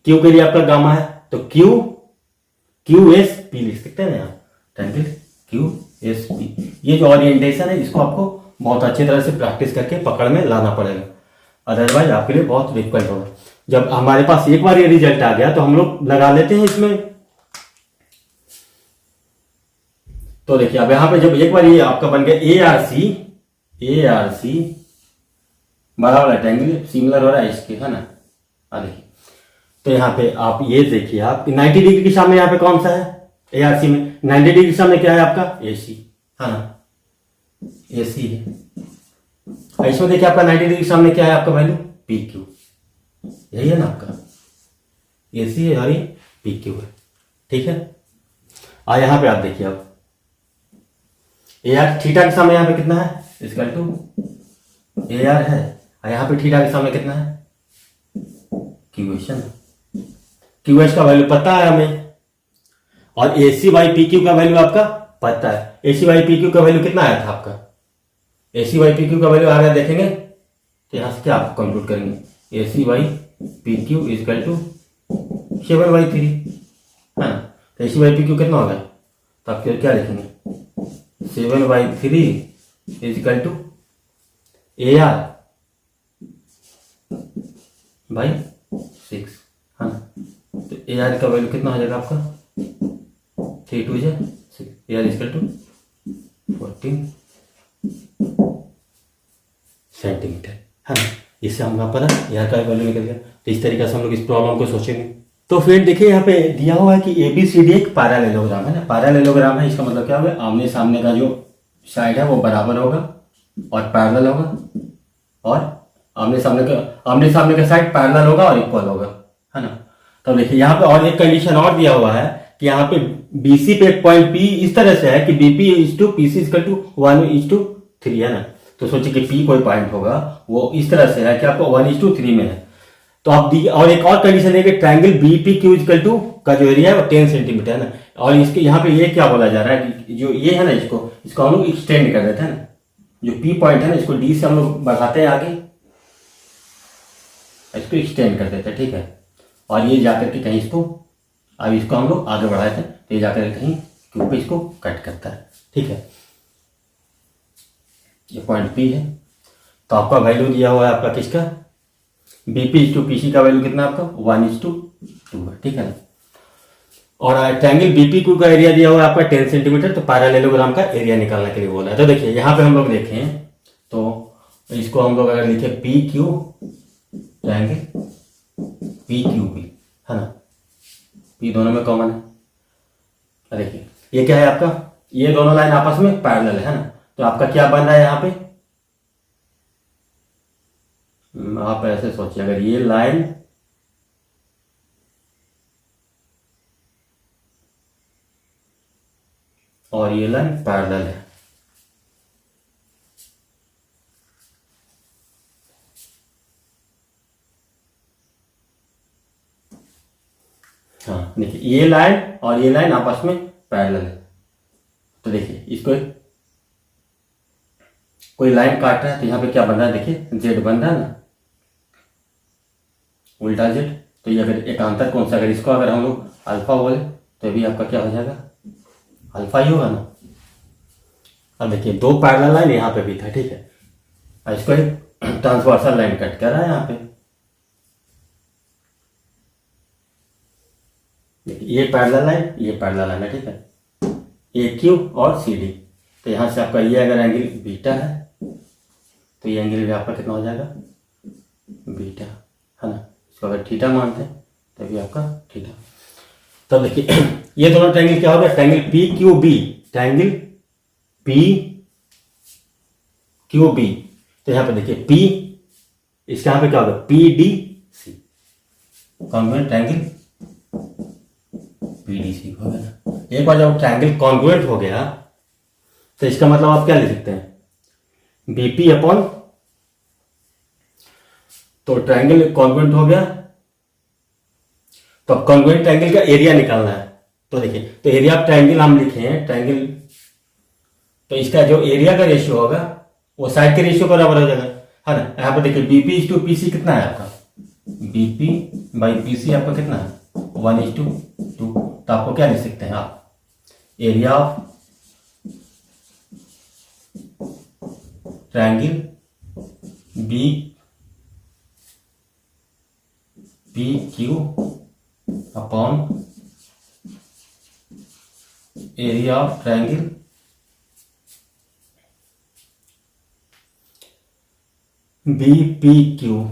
क्यू के लिए आपका गामा है, तो क्यू एस पी लिख सकते हैं ना यहाँ, ट्रायंगल क्यू एस पी। ये जो ओरिएंटेशन है इसको आपको बहुत अच्छी तरह से प्रैक्टिस करके पकड़ में लाना पड़ेगा, अदरवाइज आपके लिए बहुत डिफिकल्ट होगा। जब हमारे पास एक बार ये रिजल्ट आ गया तो हम लोग लगा लेते हैं इसमें। तो देखिए अब यहां पे जब एक बार ये आपका बन गया ए आर सी बराबर ट्रायंगल सिमिलर हो रहा है इसके, है ना। देखिए तो यहाँ पे आप ये देखिए, आप 90 डिग्री के सामने यहाँ पे कौन सा है, ए आर सी में 90 डिग्री के सामने क्या है आपका, ए सी, है ना, ए सी है। इसमें देखिए आपका 90 डिग्री के सामने क्या है आपका वैल्यू, पी क्यू, यही है ना आपका, ए सी है और ये पी क्यू है, ठीक है। और यहाँ पे आप देखिए, आप ए आर थीटा के सामने यहाँ पे कितना है, इसका टू ए आर है, और यहाँ पे थीटा के सामने कितना है, क्यू एस है ना। क्यू एस का वैल्यू पता है हमें, और A C by P Q का वैल्यू आपका पता है। A C by P Q का वैल्यू कितना आया था आपका, A C by P Q का वैल्यू आ गया, देखेंगे तो यहाँ से क्या आप कंप्यूट करेंगे, A C by P Q equal to 7/3, है ना। तो A C by P Q कितना होगा, तो आप क्या लिखेंगे, 7/3 equal to A R by 6, है ना। तो ए आर का वैल्यू कितना हो जाएगा आपका, 3 2 6, A R is equal to 14 centimetre, है ना। इससे हम पता यहाँ का वैल्यू निकल गया। तो इस तरीके से हम लोग इस प्रॉब्लम को सोचेंगे। तो फिर देखिए यहाँ पे दिया हुआ है कि ABCD एक पैरेललोग्राम है ना, पैरेललोग्राम है, इसका मतलब क्या होगा, आमने सामने का जो साइड है वो बराबर होगा और पैरेलल होगा, और आमने सामने का साइड पैरेलल होगा और इक्वल होगा, है ना। तो देखिए यहाँ पे और एक कंडीशन और दिया हुआ है कि यहाँ पे BC पे एक पॉइंट P इस तरह से है कि BP is to PC is equal to 1:3, है ना। तो सोचिए कि P कोई पॉइंट होगा वो इस तरह से है कि आपको 1:3 में है। तो आप दी, और एक और कंडीशन है कि ट्रायंगल BPQ इजकल टू का जो एरिया है वो 10 सेंटीमीटर है ना। और इसके यहाँ पे ये क्या बोला जा रहा है कि जो ये है ना, इसको हम लोग एक्सटेंड कर देते हैं ना, जो P पॉइंट है ना इसको D से हम लोग बढ़ाते हैं आगे, इसको एक्सटेंड कर देते हैं, ठीक है। और ये जाकर के कहीं इसको, अब इसको हम लोग आगे बढ़ाते हैं तो ये जाकर कहीं Q पे इसको कट करता है, ठीक है। ये पॉइंट P है। तो आपका वैल्यू दिया हुआ है आपका किसका, BP इज टू PC का वैल्यू कितना आपका 1:2 है, ठीक है ना। और ट्रायंगल BPQ का एरिया दिया हुआ है आपका 10 सेंटीमीटर। तो पैरेललोग्राम का एरिया निकालने के लिए बोला है। तो देखिए यहाँ पे हम लोग देखें तो इसको हम लोग अगर लिखे PQ ट्रायंगल PQP, है ना, P दोनों में कॉमन है। देखिए ये क्या है आपका, ये दोनों लाइन आपस में पैरेलल है ना। तो आपका क्या बन रहा है यहाँ पे, आप ऐसे सोचिए, अगर ये लाइन और ये लाइन पैरेलल है, हाँ देखिए ये लाइन और ये लाइन आपस में पैरेलल है। तो देखिए इसको कोई लाइन काट रहा है तो यहाँ पे क्या बन रहा है, देखिए जेड बन रहा है ना, उल्टा जेड। तो ये अगर एकांतर कौन सा, अगर इसको अगर हम लोग अल्फा बोले तो भी आपका क्या हो जाएगा, अल्फा ही होगा ना। अब देखिए दो पैरेलल लाइन यहाँ पे भी था, ठीक है, और इसको एक ट्रांसवर्सल लाइन कट कर रहा है यहाँ पे। देखिए ये पैरेलल लाइन, ये पैरेलल लाइन है, ठीक है, AQ और CD। तो यहाँ से आपका ये अगर एंगल बीटा है तो ये एंगल भी आपका कितना हो जाएगा, बीटा, है ना। इसको अगर थीटा मानते हैं तभी आपका थीटा। तब देखिए ये दोनों ट्रायंगल क्या हो गया, ट्रायंगल PQB, ट्रायंगल PQB। तो यहाँ पे देखिए P, इसके यहाँ पे क्या होगा PD सी, कॉन्ग्रुएंट ट्रायंगल पीडीसी हो गया ना। एक बार जब ट्रायंगल कॉन्ग्रुएंट हो गया तो इसका मतलब आप क्या लिख सकते हैं, बीपी अपॉन, तो ट्रायंगल कॉन्ग्रुएंट हो गया तो अब कॉन्ग्रुएंट ट्रायंगल का एरिया निकालना है। तो देखिए, तो एरिया ऑफ ट्रायंगल हम लिखे हैं ट्रायंगल, तो इसका जो एरिया का रेशियो होगा वो साइड के रेशियो बराबर हो जाएगा, है ना। यहाँ पर देखिए बीपी इज टू पीसी कितना है आपका, बीपी बाई पीसी आपका कितना है 1:2। तो आपको क्या लिख सकते हैं आप, area of triangle B P Q upon area of triangle B P Q,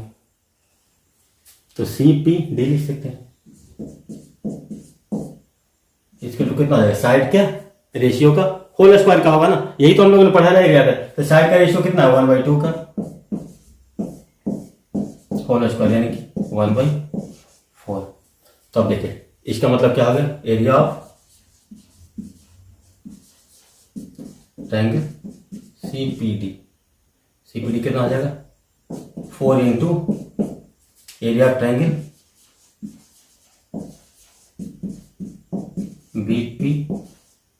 तो सी पी डी लिख सकते हैं। इसके तो कितना है, साइड क्या रेशियो का होल स्क्वायर का होगा ना, यही तो हम लोगों ने पढ़ा रहा एरिया का। तो साइड का रेशियो कितना है 1/2 का होल स्क्वायर यानी कि 1/4। तो अब देखिए इसका मतलब क्या हो गया, area of triangle CPD, CPD कितना आ जाएगा 4 into area of triangle BP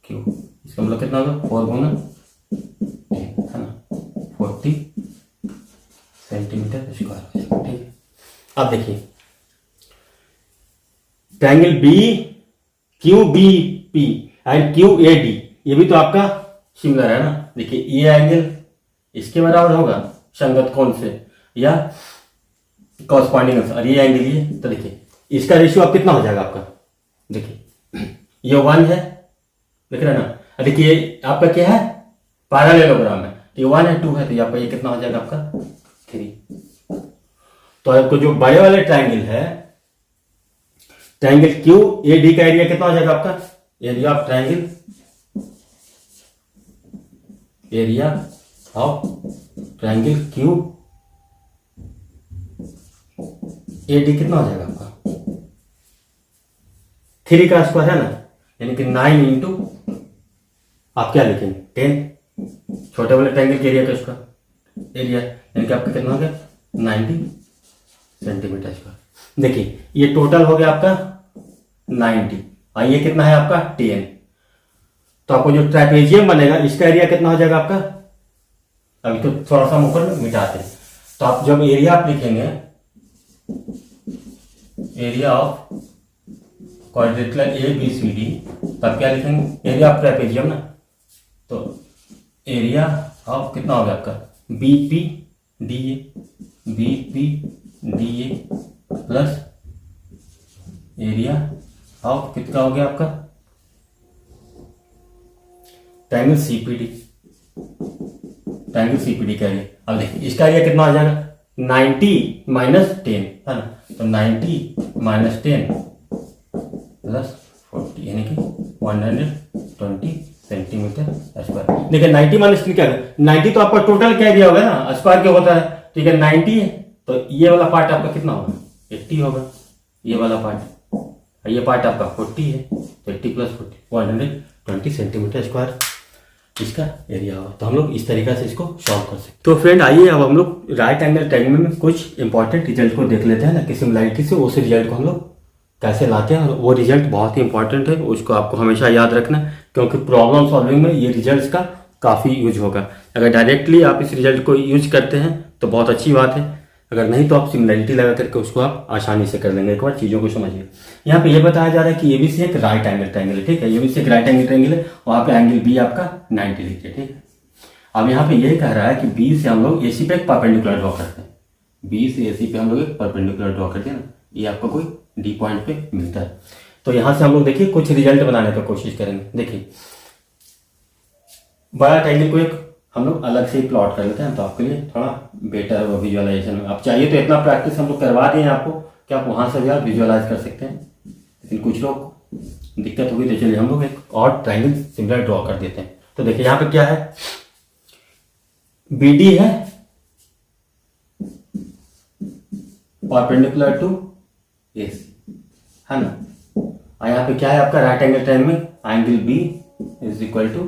Q, इसका मतलब कितना होगा 4 गुना 10 है ना, 40 सेंटीमीटर स्क्वायर, ठीक है। अब देखिए triangle B Q B P and Q A D, ये भी तो आपका सिमिलर है ना। देखिए ये एंगल इसके बराबर होगा संगत कोण से या कॉरस्पॉन्डिंग, और ये एंगल ये, तो देखिए इसका रेशियो अब कितना हो जाएगा आपका, देखिए ये 1 है, देख रहे हैं ना। देखिए आपका क्या है पैरेललोग्राम है, तो ये 1 है 2 है, तो आपका ये कितना हो जाएगा आपका 3। तो आपको जो बड़े वाले ट्रायंगल है ट्रायंगल क्यू ए डी का एरिया कितना हो जाएगा आपका, area of triangle, area of triangle Q A D कितना हो जाएगा आपका 3 का स्क्वायर है ना, यानी कि 9 इंटू आप क्या लिखेंगे 10, छोटे वाले ट्रायंगल के एरिया का स्क्वायर, एरिया यानी कि आपका कितना हो गया 90 सेंटीमीटर स्क्वायर। देखिए ये टोटल हो गया आपका 90 और ये कितना है आपका 10। तो आपको जो ट्रापेजियम बनेगा इसका एरिया कितना हो जाएगा आपका, अभी तो थोड़ा सा ऊपर में मिटाते हैं। तो आप जब एरिया आप लिखेंगे, area of quadrilateral A B C D, तब क्या लिखेंगे एरिया ऑफ ट्रापेजियम ना, तो एरिया ऑफ कितना हो गया आपका B P D A, B P D A plus area of कितना हो गया आपका ट्रायंगल सीपीडी, ट्रायंगल सीपीडी का एरिया। अब देखिए इसका एरिया कितना आ जाएगा 90 माइनस 10 है ना, तो 90 माइनस 10 प्लस 40 यानी कि 120 सेंटीमीटर स्क्वायर। देखिए 90 माइनस 10 क्या है, 90 तो आपका टोटल क्या एरिया होगा ना, स्क्वायर क्या होता है, ठीक है 90 है, तो ये वाला पार्ट आपका कितना होगा 80 होगा, ये वाला पार्ट, ये पार्ट आपका 40 है, तो 80 प्लस 40 120 सेंटीमीटर स्क्वायर इसका एरिया होगा। तो हम लोग इस तरीके से इसको सॉल्व कर सकते हैं। तो फ्रेंड आइए अब हम लोग राइट एंगल ट्रायंगल में कुछ इंपॉर्टेंट रिजल्ट को देख लेते हैं ना, कि सिमिलरिटी से उस रिजल्ट को हम लोग कैसे लाते हैं, और वो रिजल्ट बहुत ही इंपॉर्टेंट है, उसको आपको हमेशा याद रखना है, क्योंकि प्रॉब्लम सॉल्विंग में ये रिजल्ट का काफ़ी यूज होगा। अगर डायरेक्टली आप इस रिजल्ट को यूज करते हैं तो बहुत अच्छी बात है, अगर नहीं तो आप सिमिलरिटी लगा करके उसको आप आसानी से कर लेंगे। एक बार चीज़ों को समझिए, यहाँ पे ये बताया जा रहा है कि एबीसी एक राइट एंगल ट्रायंगल है, ठीक है, एबीसी एक राइट एंगल ट्रायंगल है, वहाँ पे एंगल बी आपका 90 लिखिए, ठीक है। अब यहाँ पे ये कह रहा है कि बी से हम लोग एसी पे एक परपेंडिकुलर ड्रॉ करते हैं, बी से एसी पे हम लोग एक परपेंडिकुलर ड्रॉ करते हैं ना, ये आपको कोई डी पॉइंट पे मिलता है। तो यहाँ से हम लोग देखिए कुछ रिजल्ट बनाने का कोशिश करेंगे। देखिए बड़ा ट्रायंगल को एक हम लोग अलग से ही प्लॉट कर लेते हैं, तो आपके लिए थोड़ा बेटर विजुअलाइजेशन में, आप चाहिए तो इतना प्रैक्टिस हम लोग करवा दें आपको कि आप वहाँ से भी आप विजुअलाइज कर सकते हैं, लेकिन कुछ लोग दिक्कत होगी, तो चलिए हम लोग एक और ट्रायंगल सिमिलर ड्रॉ कर देते हैं। तो देखिए यहाँ पे क्या है, बी डी है परपेंडिकुलर टू AC, है ना। और यहाँ पे क्या है आपका राइट एंगल ट्रायंगल में angle B is equal to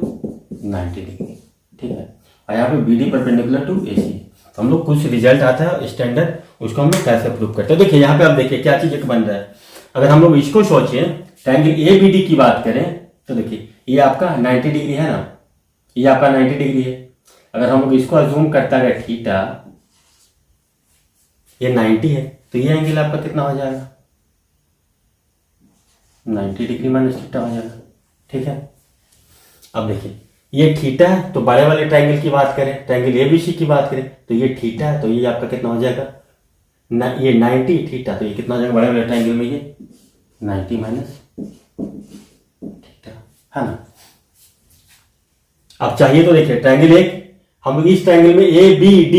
90 degree, ठीक है। और यहाँ पे BD परपेंडिकुलर टू AC। तो हम लोग कुछ रिजल्ट आता है स्टैंडर्ड, उसको हम लोग कैसे प्रूव करते हैं। देखिए यहाँ पे आप देखिए क्या चीज एक बन रहा है। अगर हम लोग इसको सोचें ट्रायंगल ABD की बात करें तो देखिए ये आपका 90 डिग्री है ना, ये आपका 90 डिग्री है। अगर हम लोग इसको अज्यूम करता है थीटा ये 90 है तो ये एंगल आपका कितना हो जाएगा 90 डिग्री माइनस थीटा हो जाएगा, ठीक है। अब देखिए ये थीटा है तो बड़े वाले ट्रायंगल की बात करें, ट्रायंगल ABC की बात करें तो ये थीटा है तो ये आपका कितना हो जाएगा ये 90 थीटा, तो ये कितना हो जाएगा बड़े वाले ट्रायंगल में ये 90 माइनस थीटा, है ना। अब चाहिए तो देखिए ट्रायंगल एक हम लोग इस ट्रायंगल में ABD,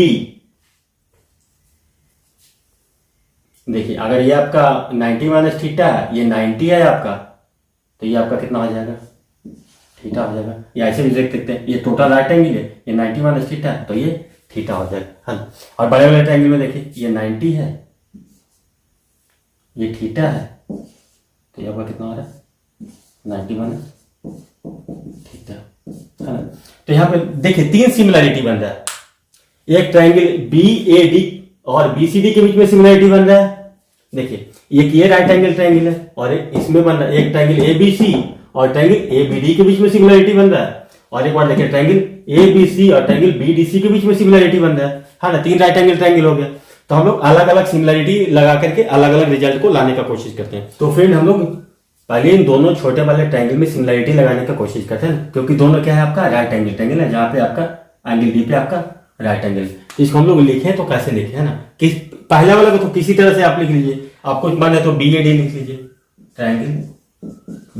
देखिए अगर ये आपका 90 माइनस थीटा है, ये 90 है आपका, तो ये आपका कितना हो जाएगा थीटा हो जाएगा। या ऐसे भी देख सकते हैं ये टोटल राइट एंगल है, ये 90 माइनस थीटा है तो ये थीटा हो जाएगा, है ना। और बड़े वाले ट्रायंगल में देखिए ये 90 है, ये थीटा है, तो ये आपका कितना हो रहा है 90 माइनस थीटा, है ना। तो यहाँ पे देखिए तीन सिमिलरिटी बन रहा है, एक ट्रायंगल BAD और BCD के बीच में सिमिलरिटी बन रहा है। देखिए ये राइट एंगल ट्रायंगल है और इसमें बन रहा है एक ट्रायंगल ABC और ट्रायंगल ABD के बीच में सिमिलरिटी बन रहा है। और एक बार देखिए ट्रायंगल ABC और ट्रायंगल BDC के बीच में सिमिलरिटी बन रहा है ना। तीन राइट एंगल ट्रायंगल हो गया। तो हम लोग अलग अलग सिमिलरिटी लगा करके अलग अलग रिजल्ट को लाने का कोशिश करते हैं। तो फ्रेंड हम लोग पहले इन दोनों छोटे वाले ट्रायंगल में सिमिलरिटी लगाने का कोशिश करते हैं, क्योंकि दोनों क्या है आपका राइट एंगल ट्रायंगल है, जहां पे आपका एंगल डी पे आपका राइट एंगल। इसको हम लोग लिखे तो कैसे लिखे, है ना। किस पहला वाला को तो किसी तरह से आप लिख लीजिए, आपको मन है तो BAD लिख लीजिए, ट्रायंगल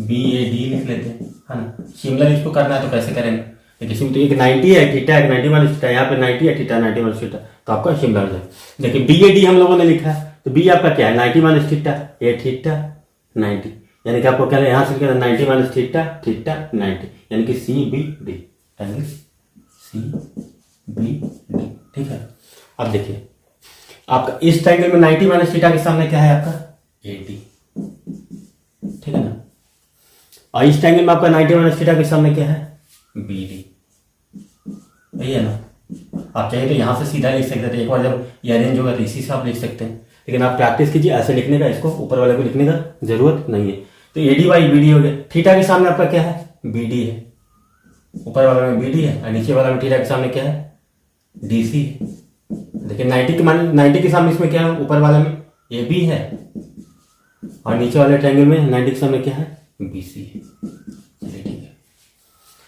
BAD लिख लेते हैं, है ना। सिमिलर इसको करना है तो कैसे करेंगे, देखिए तो एक 90 है थीटा, एक 90 माइनस थीटा, यहाँ पे 90 है थीटा 90 माइनस थीटा, तो आपका सिमिलर है। देखिए BAD हम लोगों ने लिखा है तो B आपका क्या है 90 माइनस थीटा, ये थीटा 90, यानी कि आपको क्या है यहाँ से क्या 90 माइनस थीटा थीटा 90, यानी कि CBD ट्रायंगल CBD, ठीक है। अब देखिए आपका इस ट्रायंगल में 90 माइनस थीटा के सामने क्या है आपका AD, ठीक है ना। और इस ट्रायंगल में आपका 90 माइनस थीटा के सामने क्या है BD, यही है ना। आप चाहे तो यहां से सीधा लिख सकते थे, एक बार जब ये अरेंज होगा तो इसी से आप लिख सकते हैं, लेकिन आप प्रैक्टिस कीजिए ऐसे लिखने का, इसको ऊपर वाले को लिखने का जरूरत नहीं है। तो AD बाई BD हो गया। थीटा के सामने आपका क्या है BD है, ऊपर वाला में BD है और नीचे वाला में थीटा के सामने क्या है DC है। देखिए 90 के सामने इसमें क्या है ऊपर वाला में AB है और नीचे वाले ट्रायंगल में 90 के सामने क्या है BC है। चलिए ठीक है।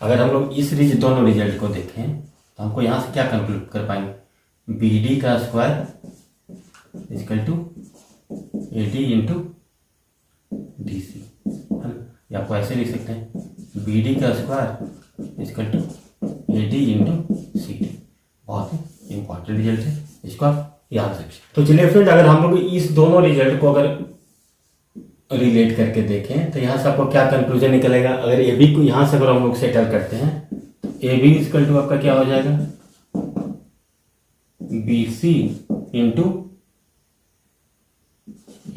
अगर हम लोग इस दोनों रिजल्ट को देखें तो हमको यहाँ से क्या कंक्लूड कर पाएंगे, BD का square equal to AD into DC, है ना। या आपको ऐसे लिख सकते हैं BD का square equal to AD into CD। बहुत ही इंपॉर्टेंट रिजल्ट है, इसको आप याद रखिए। तो चलिए फ्रेंड अगर हम लोग इस दोनों रिजल्ट को अगर रिलेट करके देखें तो यहाँ से आपको क्या कंक्लूजन निकलेगा। अगर AB को यहाँ से अगर हम लोग सेटल करते हैं तो AB इक्वल टू आपका क्या हो जाएगा BC into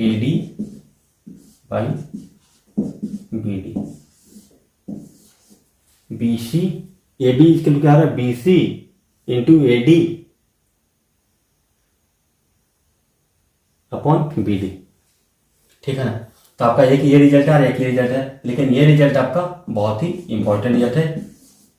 AD by BD। BC AB equal to क्या आ रहा है BC into AD upon BD, ठीक है ना। तो आपका एक ये रिजल्ट है और एक ये रिजल्ट है, लेकिन ये रिजल्ट आपका बहुत ही इंपॉर्टेंट रिजल्ट है।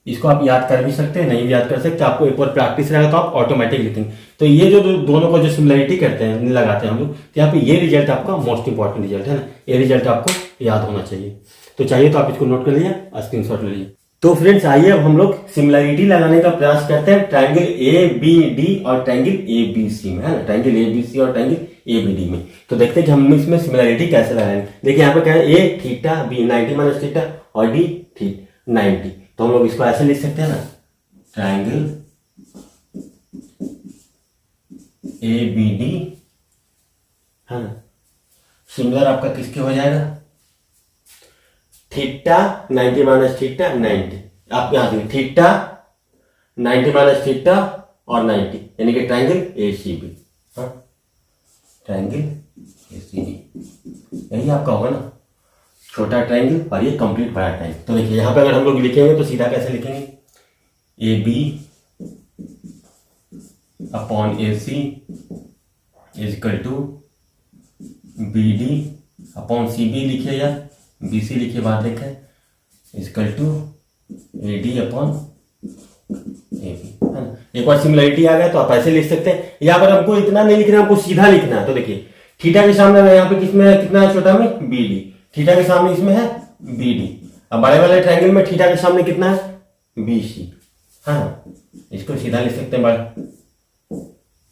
इसको आप याद कर भी सकते हैं, नहीं भी याद कर सकते, आपको एक बार प्रैक्टिस रहेगा तो आप ऑटोमेटिक लिखेंगे। तो ये जो दोनों को जो सिमिलरिटी करते हैं लगाते हैं हम लोग, तो यहाँ पे ये रिजल्ट आपका मोस्ट इंपॉर्टेंट रिजल्ट है ना, ये रिजल्ट आपको याद होना चाहिए। तो चाहिए तो आप इसको नोट कर लीजिए, स्क्रीनशॉट ले लीजिए। तो फ्रेंड्स आइए अब हम लोग सिमिलरिटी लगाने का प्रयास करते हैं ट्रायंगल ABD और ट्रायंगल ABC में, है ना। ट्रायंगल ABC और ट्रायंगल ABD में तो देखते हैं कि हम इसमें सिमिलरिटी कैसे लगाएंगे। देखिए यहाँ पे क्या है A theta B 90 minus theta और D थीटा 90, तो हम लोग इसको ऐसे लिख सकते हैं ना ट्रायंगल ABD, है ना। सिमिलर आपका किसके हो जाएगा थीटा 90 माइनस थीटा 90, आप यहां देखिए थीटा 90 माइनस थीटा और 90, यानी कि ट्रायंगल ACB, हाँ। ट्रायंगल ACB, यही आपका होगा ना, छोटा ट्रायंगल और ये कंप्लीट बड़ा ट्रायंगल। तो देखिए यहाँ पे अगर हम लोग लिखेंगे तो सीधा कैसे लिखेंगे, AB upon AC is equal to BD upon CB लिखिए या BC लिखिए, बात देखें, is equal to AD upon AB, है ना। एक बार सिमिलरिटी आ गया तो आप ऐसे लिख सकते हैं, या अगर हमको इतना नहीं लिखना, हमको सीधा लिखना है तो देखिए थीटा के सामने यहाँ पे किसमें है, कितना है छोटा में, BD, थीटा के सामने इसमें है BD, अब बड़े वाले ट्रायंगल में थीटा के सामने कितना है, BC, है ना, इसको सीधा लिख सकते हैं बड़ा।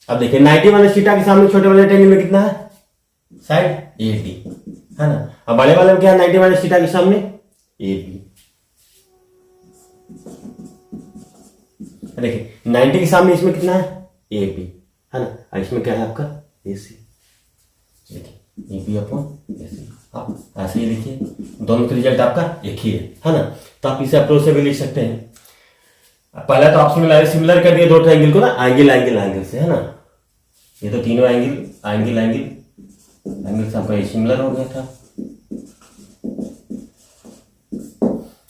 अब देखिए 90 वाले थीटा के सामने छोटे वाले ट्रायंगल में कितना है, साइड AD, है ना। अब बड़े वाले में क्या है, 90 वाले थीटा के सामने AB, देखिए 90 के सामने इसमें कितना है, AB, है ना, और इसमें क्या है आपका AC, देखिए AB अपॉन AC, आप ऐसे ही लिखिए, दोनों का रिजल्ट आपका एक ही है ना। तो आप इसे अप्रोच से भी लिख सकते हैं। पहला तो आप सिमिलर कर दिए दो ट्रायंगल को ना, एंगल से, है ना, ये तो तीनों एंगल से आपका सिमिलर हो गया था।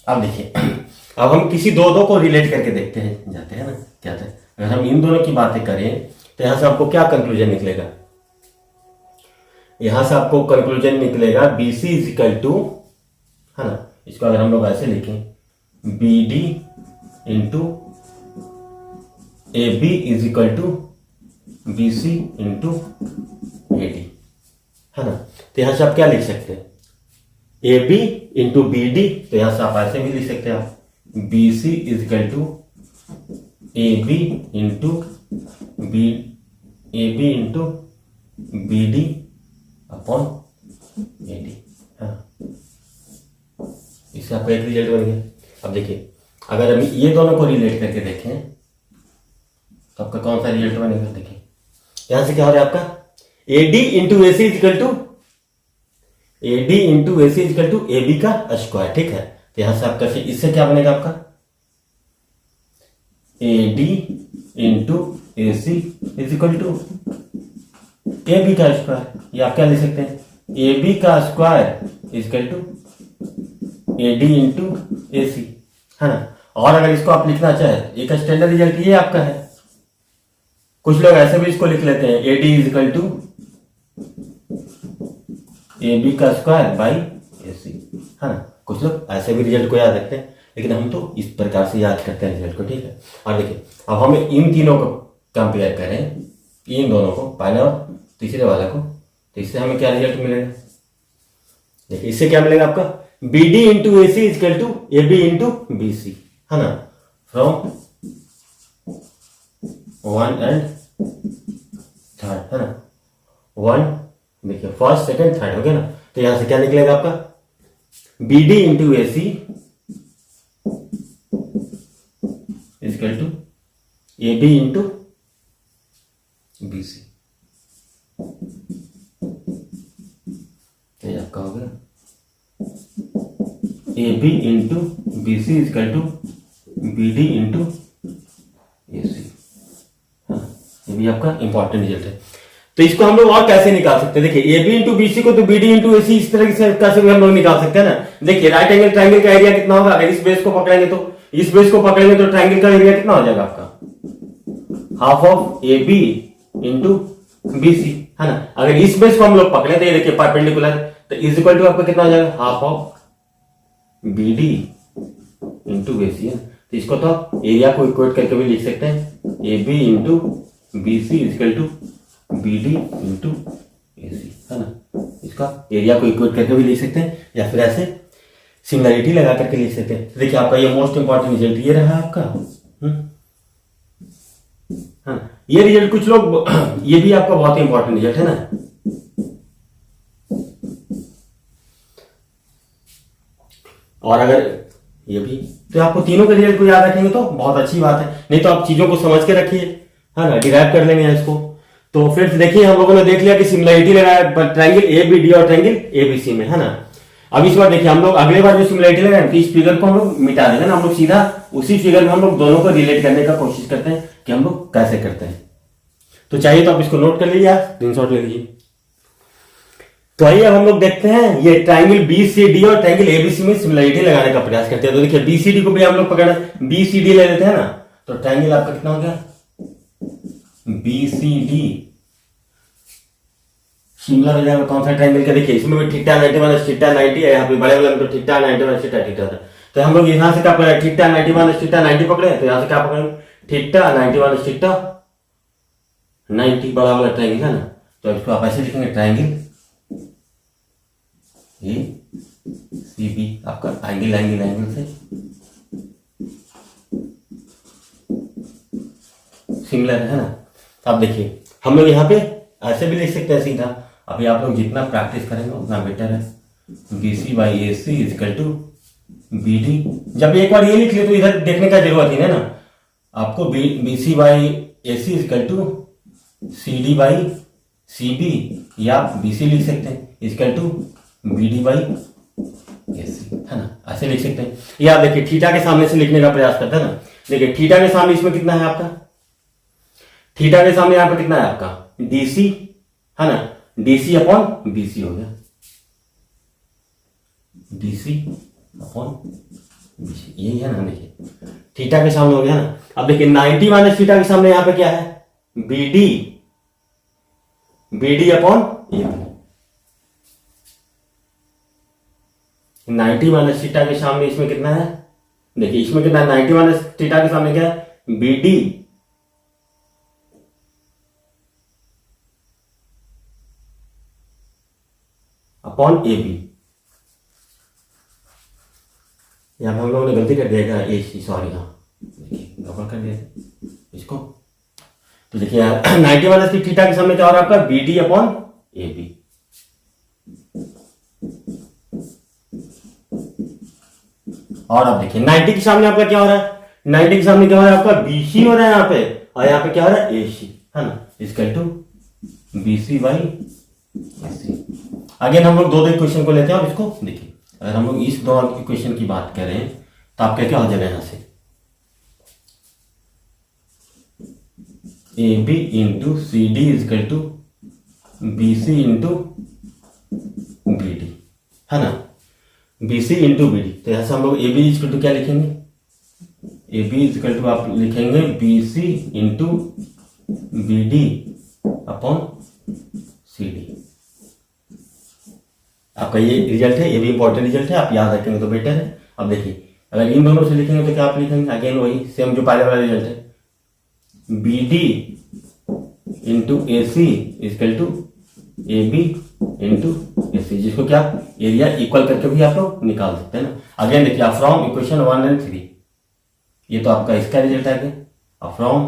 अब देखिए अब हम किसी दो को रिलेट करके देखते हैं, जाते हैं ना, क्या था, अगर हम इन दोनों की बातें करें तो यहां से आपको क्या कंक्लूजन निकलेगा, यहां से आपको कंक्लूजन निकलेगा BC इज इक्वल टू, है ना, इसको अगर हम लोग ऐसे लिखें, BD into AB is equal to BC into AD, है ना। तो यहां से आप क्या लिख सकते हैं, AB इंटू BD, तो यहां से आप ऐसे भी लिख सकते हैं, आप BC is equal to AB into BD upon AD, हाँ, इससे आपका एक रिजल्ट बन गया। अब देखिए अगर हम ये दोनों को रिलेट करके देखें तो आपका कौन सा रिजल्ट बनेगा, देखिए यहां से क्या हो रहा है आपका, AD into AC is equal to AB का स्क्वायर, ठीक है। तो यहां से आपका इससे क्या बनेगा आपका, AD into AC is equal to AB का स्क्वायर, ये आप क्या लिख सकते हैं, AB का square is equal to AD into AC, है ना। और अगर इसको आप लिखना चाहें, एक स्टैंडर्ड रिजल्ट ये आपका है, कुछ लोग ऐसे भी इसको लिख लेते हैं, AD is equal to AB का स्क्वायर बाई AC, है ना। कुछ लोग ऐसे भी रिजल्ट को याद रखते हैं, लेकिन हम तो इस प्रकार से याद करते हैं रिजल्ट को, ठीक है। और देखिए अब हमें इन तीनों को कंपेयर करें, इन दोनों को, पहले और तीसरे वाला को, तो इससे हमें क्या रिजल्ट मिलेगा, देखिए इससे क्या मिलेगा आपका, BD into AC is equal to AB into BC, है ना, फ्रॉम 1 एंड 3, है ना, 1 देखिए फर्स्ट सेकंड थर्ड हो गया ना। तो यहां से क्या निकलेगा आपका, BD into AC is equal to AB into BC, तो ये आपका हो गया AB into BC is equal to BD into AC, हाँ, ये भी आपका इंपॉर्टेंट रिजल्ट है। तो इसको हम लोग और कैसे निकाल सकते हैं, देखिए AB इंटू BC को तो BD इंटू AC इस तरह से कैसे भी हम लोग निकाल सकते हैं ना। देखिए राइट एंगल ट्रायंगल का एरिया कितना होगा, अगर इस बेस को पकड़ेंगे तो ट्रायंगल का एरिया कितना हो जाएगा आपका, half of AB into BC, है ना। अगर इस बेस को हम लोग पकड़े तो ये देखिए परपेंडिकुलर, तो इज इक्वल टू आपका कितना हो जाएगा, half of BD into BC, है। तो इसको तो आप एरिया को इक्वेट करके भी लिख सकते हैं, AB into BC is equal to BD into AC, है ना। इसका एरिया को इक्वेट करके भी लिख सकते हैं, या फिर ऐसे सिमिलरिटी लगा करके लिख सकते हैं। तो देखिए आपका ये मोस्ट इंपॉर्टेंट रिजल्ट ये रहा आपका, हाँ, ये रिजल्ट कुछ लोग ये भी आपका बहुत इंपॉर्टेंट रिजल्ट है ना। और अगर ये भी, तो आपको तीनों के रिजल्ट को याद रखेंगे तो बहुत अच्छी बात है, नहीं तो आप चीजों को समझ के रखिए, है ना, डिराइव कर लेंगे इसको। तो फ्रेंड्स देखिए हम लोगों ने देख लिया कि सिमिलरिटी लगाया ट्रायंगल ABD और ट्रायंगल ABC में, है ना। अब इस बार देखिए हम लोग अगले बार जो सिमिलरिटी लगाए तो इस फिगर को हम लोग मिटा देंगे ना, हम लोग सीधा उसी फिगर में हम लोग दोनों को रिलेट करने का कोशिश करते हैं कि हम लोग कैसे करते हैं। तो चाहिए तो आप इसको नोट कर लीजिए, स्क्रीनशॉट ले लीजिए। तो आइए अब हम लोग देखते हैं ये ट्राइंगल BCD और ट्राइंगल ABC में सिमिलरिटी लगाने का प्रयास करते हैं। तो देखिए BCD को भी हम लोग पकड़ BCD ले लेते हैं ना, तो ट्राइंगल आपका कितना हो गया BCD सिमिलर हो जाएगा कौन सा ट्राइंगल का, देखिए इसमें भी थीटा 90 माइनस थीटा 90 है, यहाँ पे बड़े वाले में तो थीटा 90 माइनस थीटा थीटा था। तो हम लोग यहाँ से क्या पकड़े थीटा 90 माइनस थीटा 90 पकड़े, तो यहाँ से क्या पकड़े थीटा 90 माइनस थीटा 90 बड़ा वाला ट्राइंगल है ना, तो इसको आप ऐसे लिखेंगे ट्राइंगल ACB आपका एंगल एंगल एंगल से सिमिलर है ना। अब देखिए हम लोग यहाँ पे ऐसे भी लिख सकते हैं सीधा, अभी आप लोग जितना प्रैक्टिस करेंगे उतना बेटर है। BC/AC इक्वल टू BD, जब एक बार ये लिख लिया तो इधर देखने का जरूरत ही है ना, आपको BC/AC इक्वल टू CD/CB या BC लिख सकते हैं इक्वल टू BD/AC है ना, ऐसे लिख सकते हैं। या देखिए थीटा के सामने से लिखने का प्रयास करते हैं ना, देखिए थीटा के सामने इसमें कितना है आपका, थीटा के सामने यहाँ पे कितना है आपका DC है ना, DC अपॉन BC हो गया, DC अपॉन BC यही है ना। देखिए थीटा के सामने हो गया ना। अब देखिए 90 माइनस थीटा के सामने यहाँ पे क्या है BD upon AB, 90 minus theta के सामने इसमें कितना है, देखिए इसमें कितना है 90 माइनस थीटा के सामने क्या है BD अपॉन AB। यहाँ पे हम लोगों ने गलती कर दिया क्या AC, सॉरी हाँ देखिए गड़बड़ कर दिया इसको। तो देखिए 90 माइनस थीटा के सामने क्या हो रहा है आपका BD अपॉन AB। और अब देखिए 90 के सामने आपका क्या हो रहा है, 90 के सामने क्या हो रहा है आपका BC हो रहा है यहाँ पे, और यहाँ पे क्या हो रहा है AC है ना, इक्वल टू BC/AC। अगेन हम लोग दो क्वेश्चन को लेते हैं और इसको देखिए, अगर हम लोग इस दो क्वेश्चन की बात करें तो आपका क्या हो जाएगा यहां से AB into CD equal to BC into BD है ना, BC इंटू BD। तो यहां से हम लोग AB इक्वल टू क्या लिखेंगे, AB इक्वल टू आप लिखेंगे BC into BD upon CD। आपका ये रिजल्ट है, ये भी इंपॉर्टेंट रिजल्ट है, आप याद रखेंगे तो बेटर है। अब देखिए अगर इन दोनों से लिखेंगे तो क्या आप लिखेंगे, अगेन वही सेम जो पहले वाला रिजल्ट है BD into AC equal to AB into AC, जिसको क्या एरिया इक्वल करके भी आप लोग निकाल सकते हैं ना। अगेन देखिए आप फ्रॉम इक्वेशन 1 एंड 3, ये तो आपका इसका रिजल्ट आ गया, फ्रॉम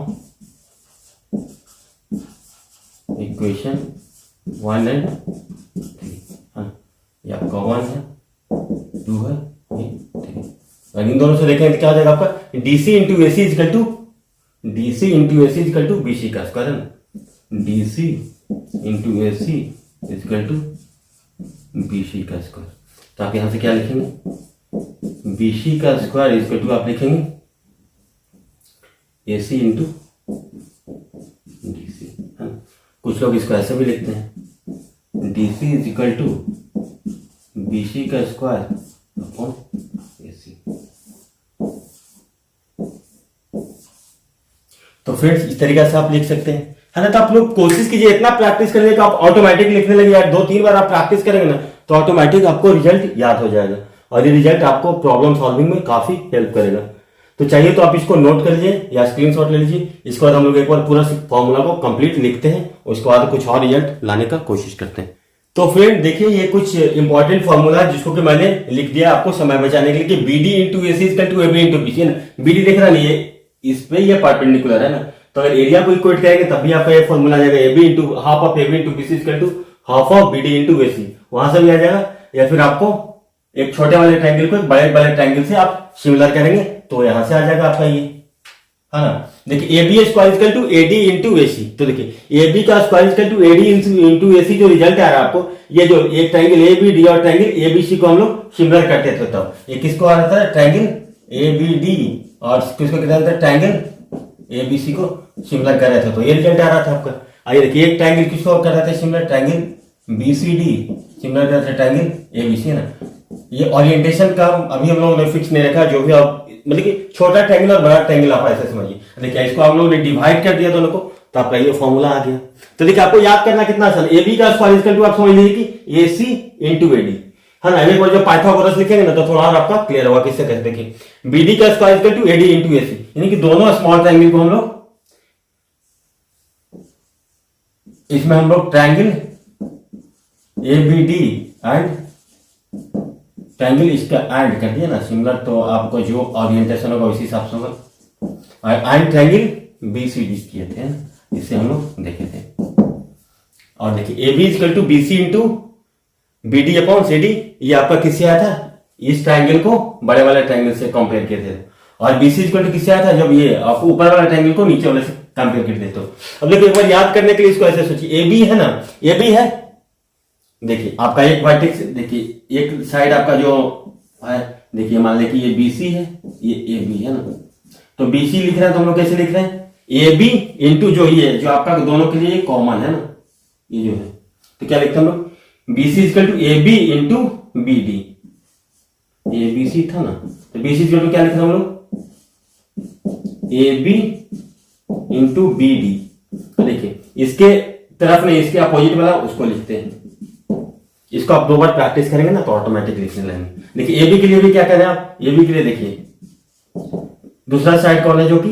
इक्वेशन 1 एंड 3 ये आपका 1 है 2 है 3। अगर इन दोनों से देखें तो क्या हो जाएगा आपका DC into AC equal to BC का स्क्वायर है ना, DC into AC equal to BC का स्क्वायर। तो आप यहां से क्या लिखेंगे BC का स्क्वायर इक्वल टू आप लिखेंगे AC इंटू DC है ना। कुछ लोग इसको ऐसे भी लिखते हैं DC इक्वल टू BC का स्क्वायर अपॉन AC। तो फ्रेंड्स इस तरीके से आप लिख सकते हैं है ना। तो आप लोग कोशिश कीजिए इतना प्रैक्टिस करेंगे कि आप ऑटोमेटिक लिखने लगे, यार 2-3 बार आप प्रैक्टिस करेंगे ना तो ऑटोमेटिक आपको रिजल्ट याद हो जाएगा, और ये रिजल्ट आपको प्रॉब्लम सॉल्विंग में काफी हेल्प करेगा। तो चाहिए तो आप इसको नोट कर लीजिए या स्क्रीनशॉट ले लीजिए। इसके बाद हम लोग एक बार पूरा फॉर्मूला को कंप्लीट लिखते हैं, उसके बाद कुछ और रिजल्ट लाने का कोशिश करते हैं। तो फ्रेंड देखिए ये कुछ इंपॉर्टेंट फॉर्मूला जिसको कि मैंने लिख दिया आपको समय बचाने के लिए कि BD into AC equal to AB into BC है ना। BD देख रहा नहीं है, इस पे ये परपेंडिकुलर है ना, तो अगर एरिया को इक्वेट करेंगे तब भी आपका ये फॉर्मूला आ जाएगा AB into half of AB into BC equal to half of BD into AC, वहां से भी आ जाएगा। या फिर आपको एक छोटे वाले ट्रायंगल को एक बड़े वाले ट्रायंगल से आप सिमिलर करेंगे तो यहां से आ जाएगा आपका ये है ना। देखिए AB square equal to AD into AC, तो देखिए AB का square equal to AD into AC जो रिजल्ट आ रहा है आपको, ये जो एक ट्रायंगल ABD और ट्रायंगल ABC को हम लोग सिमिलर करते थे तब ये किसको आ रहा था ट्रायंगल ABD और किसको कहते हैं ट्रायंगल ABC को सिमिलर कर रहे थे, तो ये रिजल्ट आ रहा था आपका। आइए देखिए एक ट्रायंगल किसको कर रहा था similar, triangle BCD similar to rectangle ABC है ना। ये ओरिएंटेशन का अभी हम लोगों ने फिक्स नहीं रखा, जो भी आप मतलब कि छोटा ट्रायंगल और बड़ा ट्रायंगल आप ऐसे समझिए। देखिए इसको हम लोगों ने डिवाइड कर दिया दोनों को, तो आपका ये फॉर्मूला आ गया। तो देखिए आपको याद करना कितना आसान, ए बी का स्क्वायर इक्वल टू आप समझ लीजिए कि ए सी इंटू ए डी है ना। एक बार जब पाइथागोरस लिखेंगे ना तो थोड़ा और आपका क्लियर होगा। किससे कहते हैं, देखिए बी डी का square equal to A D into A C, यानी कि दोनों स्मॉल ट्रायंगल को हम लोग इसमें हम लोग triangle A B D and triangle इसका ऐड कर दिया ना सिमिलर, तो आपको जो ओरिएंटेशन होगा उसी हिसाब से होगा। And triangle B C D किए थे, इससे हम लोग देखे थे। और देखिए A B equal to B C into B D upon C D, ये आपका किससे आया था, इस ट्रायंगल को बड़े वाले ट्रायंगल से कंपेयर किए थे। और बी सी इक्वल टू किससे आया था, जब ये आपको ऊपर वाले ट्रायंगल को नीचे वाले से कंपेयर कर देते हो। अब देखिए एक बार याद करने के लिए इसको ऐसे सोचिए, ए बी है ना, ए बी है, देखिए आपका एक वर्टेक्स, देखिए एक साइड आपका जो है, देखिए मान लें कि ये बीसी है, ये ए बी है ना, तो बीसी लिख रहे हैं तो हम लोग कैसे लिख रहे हैं, ए बी इंटू जो ये जो आपका दोनों के लिए कॉमन है ना, ये जो है, तो क्या लिखते हैं हम लोग, BC equal to A B into B D, A B C था ना, तो बीसी इक्वल टू क्या लिख रहे हैं हम लोग, A B into B D. देखिए इसके तरफ नहीं, इसके अपोजिट वाला उसको लिखते हैं। इसको आप 2 बार प्रैक्टिस करेंगे ना तो ऑटोमेटिक लिखने लगेंगे। देखिए ए बी के लिए भी क्या करें आप, ए बी के लिए देखिए दूसरा साइड कौन है, जो कि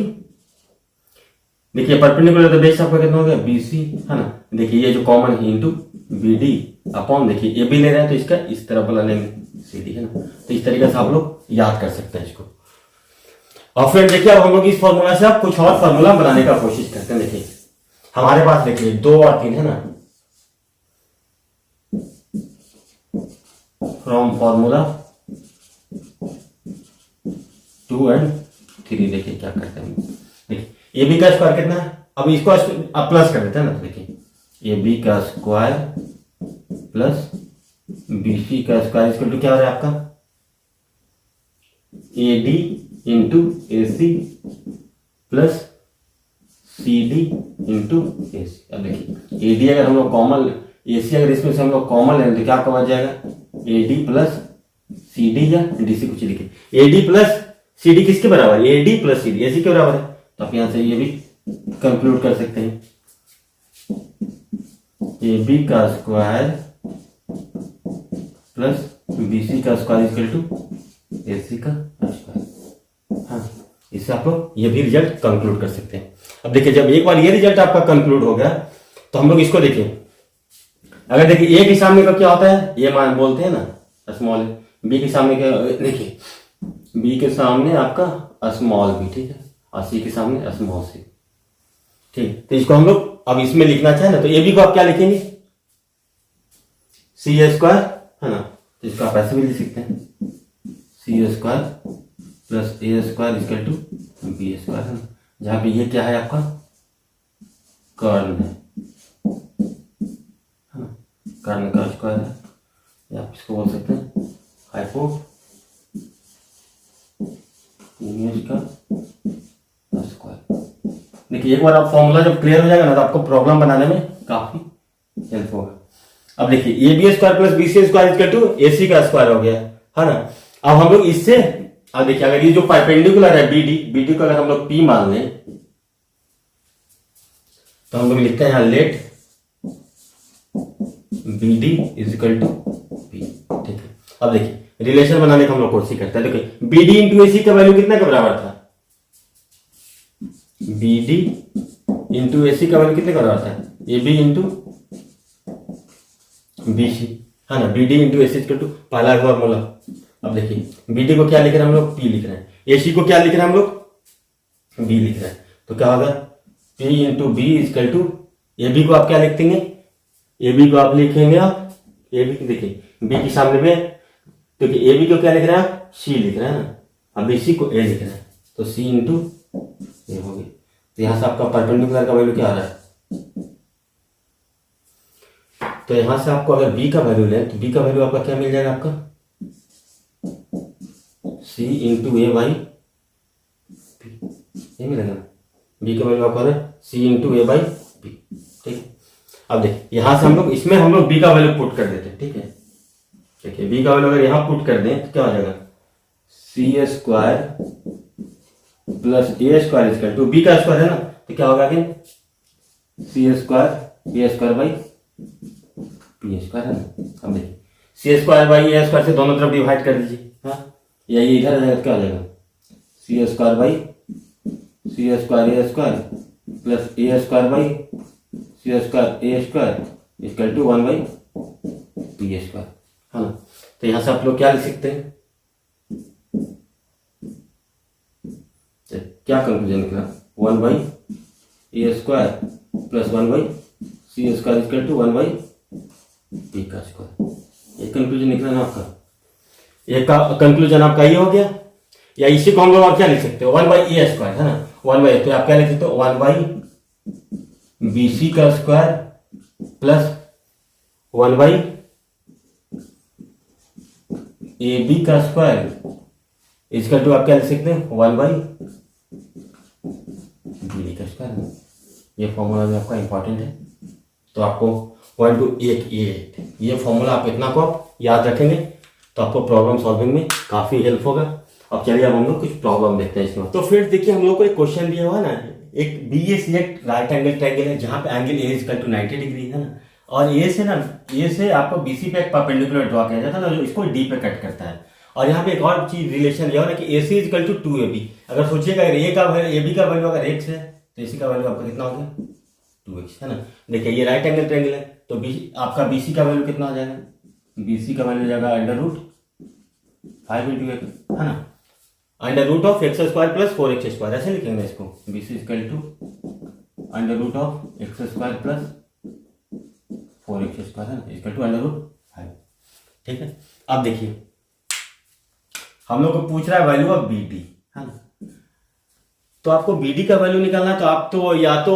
देखिए परपेंडिकुलर द बेस आपका कितना हो गया, बी सी है ना। देखिए ये जो कॉमन है इंटू बी डी अपॉन, देखिए ए बी ले रहे हैं तो इसका इस तरफ वाला लेंगे सी डी है ना। तो इस तरीके से आप लोग याद कर सकते हैं इसको। और फिर देखिए अब हम लोग इस फॉर्मूला से आप कुछ और फॉर्मूला बनाने का कोशिश करते हैं। देखिए हमारे पास देखिए 2 और 3 है ना, फ्रॉम फॉर्मूला 2 and 3। देखिए क्या करते हैं, देखिए ए बी का स्क्वायर कितना है, अब इसको अब प्लस कर देते हैं ना। देखिए ए बी का स्क्वायर प्लस बी सी का स्क्वायर इक्वल टू क्या हो रहा है आपका, A D into A C plus C D into A C. अब देखिए ए डी अगर हम लोग कॉमन, ए सी अगर इसमें से हम लोग कॉमन लें तो क्या कवर जाएगा, A D plus C D या डी सी, कुछ लिखे, A D plus C D किसके बराबर है, A D plus C D, A C के बराबर है। तो आप यहां से ये भी कंक्लूड कर सकते हैं, ए बी का स्क्वायर प्लस बी सी का square equal to A C का स्क्वायर। हाँ, इससे आप लोग ये भी रिजल्ट कंक्लूड कर सकते हैं। अब देखिए जब एक बार ये रिजल्ट आपका कंक्लूड हो गया तो हम लोग इसको देखिए, अगर देखिए ए के सामने का क्या होता है, ये मान बोलते हैं ना स्मॉल, बी के सामने क्या, देखिए बी के सामने आपका स्मॉल बी, ठीक है, और सी के सामने स्मॉल सी, ठीक। तो इसको हम लोग अब इसमें लिखना चाहे ना तो ए बी को आप क्या लिखेंगे, सी स्क्वायर है ना, तो इसको आप ऐसे भी लिख सकते हैं, C square plus A square equal to B square है ना, जहां पे ये क्या है आपका कर्न है ना, कर्न का स्क्वायर है, या आप इसको बोल सकते हैं हाइपोटेन्यूज का स्क्वायर। देखिए एक बार आप फॉर्मूला जब क्लियर हो जाएगा ना तो आपको प्रॉब्लम बनाने में काफी हेल्प होगा। अब देखिए A B square plus B C square equal to A C का स्क्वायर हो गया है ना। अब हम लोग इससे, अब देखिए अगर ये जो परपेंडिकुलर है बी डी को अगर हम लोग पी मान लें तो हम लोग लिखते हैं यहां let B D is equal to P, ठीक है। अब देखिए रिलेशन बनाने का हम लोग कोशिश करते हैं। देखिए B D into A C का वैल्यू कितना के बराबर था, B D into A C का वैल्यू कितने का बराबर था, A B into B C है ना, B D into A C equal to पहला फॉर्मूला। अब देखिए बी डी को क्या लिख रहे हैं हम लोग, पी लिख रहे हैं, ए सी को क्या लिख रहे हैं हम लोग, बी लिख रहे हैं, तो क्या होगा P into B equal to, A B को आप क्या लिख देंगे, ए बी को आप लिखेंगे आप ए बी, देखिए बी के सामने में, तो ए बी को क्या लिख रहे हैं आप, सी लिख रहे हैं ना, अब सी को ए लिख रहे हैं, तो सी इंटू ए हो गई। तो यहां से आपका परपेंडिकुलर का वैल्यू क्या आ रहा है, तो यहां से आपको अगर बी का वैल्यू लें तो बी का वैल्यू आपका क्या मिल जाएगा, आपका सी इंटू ए बाई बी, ये मिलेगा ना, बी का वैल्यू आपका सी इंटू ए बाई बी, ठीक है। अब देखिए यहां से हम लोग इसमें हम लोग बी का वैल्यू पुट कर देते हैं, ठीक है। देखिए बी का वैल्यू अगर यहाँ पुट कर दें तो क्या हो जाएगा, C square plus A square is equal to, B का स्क्वायर है ना तो क्या होगा कि C square A square by P square है ना। अब देखिए C square by A square से दोनों तरफ डिवाइड कर दीजिए, हाँ या ये इधर आ जाएगा, क्या हो जाएगा C square by C square A square plus A square by C square A square is equal to 1 by P square, है ना। तो यहां से आप लोग क्या लिख सकते हैं, तो क्या कंक्लूजन निकला, 1 by A square plus 1 by C square is equal to 1 by P का स्क्वायर। ये कंक्लूजन निकला ना आपका, ये का कंक्लूजन आपका ये हो गया। या इसी को हम लोग और क्या लिख सकते हो, 1 बाई ए स्क्वायर, है ना, 1 बाई, तो आप क्या लिख सकते हो 1 बाई बी सी का square plus 1 by A B का स्क्वायर इसका टू आप क्या लिख सकते हैं 1 बाई बी डी का स्क्वायर। ये फॉर्मूला भी आपका इंपॉर्टेंट है, तो आपको 1 to 8 ये फॉर्मूला आप इतना को आप याद रखेंगे तो आपको प्रॉब्लम सॉल्विंग में काफी हेल्प होगा। अब चलिए अब हम लोग कुछ प्रॉब्लम देखते हैं इसके बाद। तो फिर देखिए हम लोग को एक क्वेश्चन दिया हुआ है ना, एक B A select right angle triangle है जहां पे angle A equal to 90 degree है ना, और ए से आपको बीसी पे एक परपेंडिकुलर ड्रॉ किया जाता है ना जो इसको डी पे कट करता है। और यहाँ पे एक और चीज रिलेशन लिया हो ना कि ए सी इक्वल टू 2ab। अगर सोचिएगा ए का ए बी का वैल्यू अगर x है तो इसी का वैल्यू आपका कितना हो गया 2x, है ना। देखिए ये राइट एंगल ट्रायंगल है तो आपका बीसी का वैल्यू कितना हो जाएगा, बीसी का वैल्यू हो जाएगा √5 × x, है ना, √x² प्लस 4x स्क्वायर, ऐसे लिखेंगे इसको, BC equal to √x² plus 4x square, है इक्वल टू √5। ठीक है, अब देखिए हम लोग को पूछ रहा है वैल्यू ऑफ बी डी, है ना। तो आपको बी डी का वैल्यू निकालना है तो आप तो या तो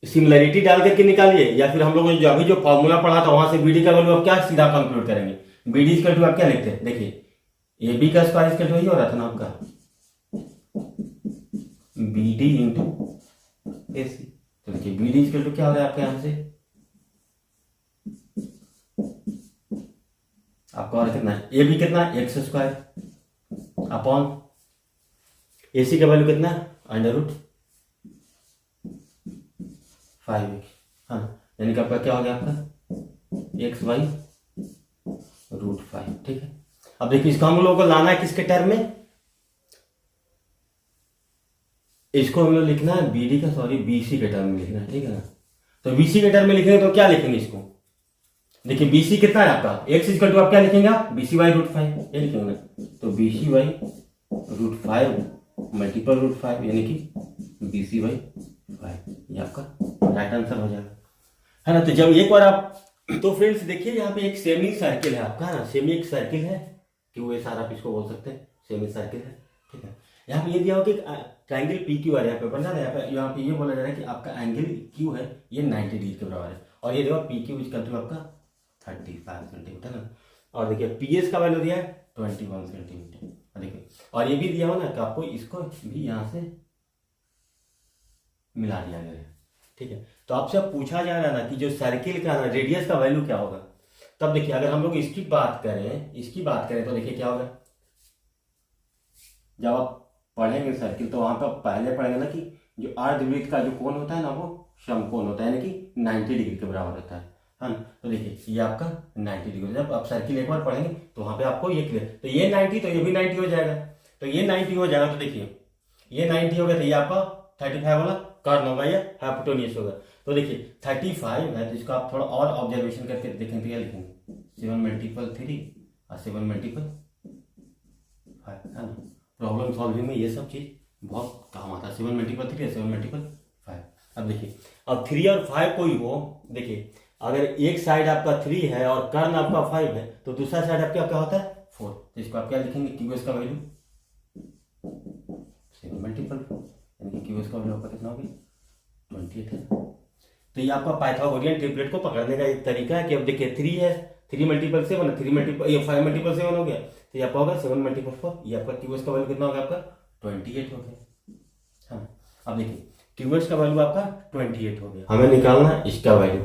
सिमिलरिटी डाल करके निकालिए या फिर हम लोगों ने जो अभी जो फॉर्मूला पढ़ा था वहां से बी डी का वैल्यू आप क्या सीधा कंक्लूड करेंगे, बी डी इक्वल टू आप क्या लिखते हैं, देखिए ए बी का स्क्वायर इक्वल टू वही हो रहा था ना आपका बी डी इंटू ए सी। तो देखिए बी डी इक्वल टू क्या हो रहा है आपके यहां से, आपका और कितना है, ए बी कितना है x² अपॉन ए सी का वैल्यू कितना है √5x, हाँ यानी कि आपका क्या हो गया आपका x बाई √5। ठीक है, अब देखिए इसको हम लोगों को लाना है किसके टर्म में, इसको हम लोग लिखना है बी डी का बीसी के टर्म में लिखना है, ठीक है ना। तो बीसी के टर्म में लिखेंगे तो क्या लिखेंगे इसको, देखिए बीसी कितना है आपका x इक्वल टू आप क्या लिखेंगे बीसी बाई √5 ये लिखेंगे ना, तो बीसी बाई √5 मल्टीपल √5 यानी कि बीसी बाई 5, ये आपका राइट आंसर हो जाएगा, है ना। तो जब एक बार आप, तो फ्रेंड्स देखिए यहाँ पे एक सेमी सर्किल है आपका, ना सेमी एक सर्किल है क्यों ये सारा आप इसको बोल सकते हैं सेमी सर्किल है। ठीक है, यहाँ पे ये दिया हो कि ट्रायंगल पी क्यू आर यहाँ पे बन रहा है, यहाँ पे ये बोला जा रहा है कि आपका एंगल क्यू है ये 90 डिग्री के बराबर है, और ये देखो पी क्यू इक्वल टू आपका 35 सेंटीमीटर ना, और देखिए पी एस का वैल्यू दिया है 21 सेंटीमीटर, देखिए और ये भी दिया हो ना कि आपको इसको भी यहाँ से मिला दिया गया है। ठीक है, तो आपसे पूछा जा रहा है ना कि जो सर्किल का ना रेडियस का वैल्यू क्या होगा, तब देखिए अगर हम लोग इसकी बात करें तो देखिए क्या होगा, जब आप पढ़ेंगे सर्किल तो वहां पर पहले पढ़ेंगे ना कि जो अर्धवृत्त का जो कोण होता है ना वो समकोण होता है, यानी कि 90 डिग्री के बराबर होता है, हाँ। तो देखिए ये आपका 90 डिग्री, जब आप सर्किल एक बार पढ़ेंगे तो वहां पे आपको ये क्लियर, तो ये 90 तो ये भी 90 हो जाएगा, तो ये 90 हो जाएगा, तो देखिए ये 90 हो गया तो ये आपका 35 वाला कर्ण होगा, ये हाइपोटेन्यूज होगा। तो देखिए 35 है तो इसको आप थोड़ा और ऑब्जर्वेशन करके देखेंगे तो क्या लिखेंगे 7 मल्टीपल 3 और 7 मल्टीपल 5, है ना। प्रॉब्लम सॉल्विंग में ये सब चीज बहुत काम आता है, 7 मल्टीपल 3 और 7 मल्टीपल 5। अब देखिए अब 3 और 5 कोई हो, देखिए अगर एक साइड आपका 3 है और कर्ण आपका 5 है तो दूसरा साइड आपका क्या होता है 4, तो इसको आप क्या लिखेंगे क्यूएस का वैल्यू 7 मल्टीपल 4, यानी कि क्यूएस का वैल्यू आपका कितना होगा 28 है। तो ये आपका पाइथागोरियन ट्रिपलेट को पकड़ने का एक तरीका है कि अब देखिए 3 है, 3 मल्टीपल 7 3 मल्टीपल ये 5 मल्टीपल 7 हो गया, तो ये आपका होगा 7 मल्टीपल 4, ये आपका क्यूएस का वैल्यू कितना होगा आपका 28 हो गया, हाँ। अब देखिए क्यूएस का वैल्यू आपका 28 हो गया, हमें निकालना है इसका वैल्यू,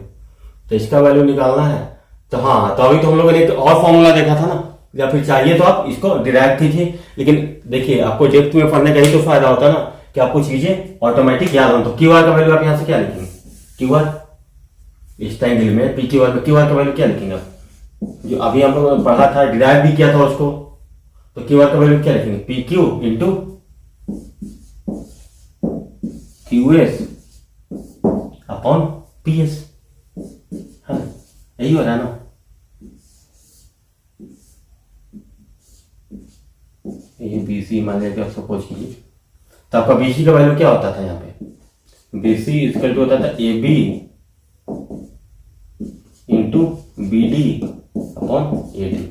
तो इसका वैल्यू निकालना है तो हाँ, तो अभी तो हम लोगों ने एक और फॉर्मूला देखा था ना, या फिर चाहिए तो आप इसको डिराइव कीजिए। लेकिन देखिए, आपको डेप्थ में पढ़ने का ही तो फायदा होता है ना, कि आपको चीजें ऑटोमेटिक याद हो। तो क्यू आर का वैल्यू आप यहाँ से क्या लिखेंगे? क्यू आर इस ट्रायंगल में पी क्यू आर में क्यू आर का वैल्यू क्या लिखेंगे आप? जो अभी हम लोगों ने पढ़ा था, डिराइव भी किया था उसको, तो क्यू आर का वैल्यू क्या लिखेंगे? P Q into Q S upon P S, है ना? यही हो रहा है ना? ये बीसी मान लीजिए आप सपोज कीजिए, तो आपका बीसी का वैल्यू क्या होता था यहाँ पे? बीसी इक्वल टू होता था A B into B D upon A D, है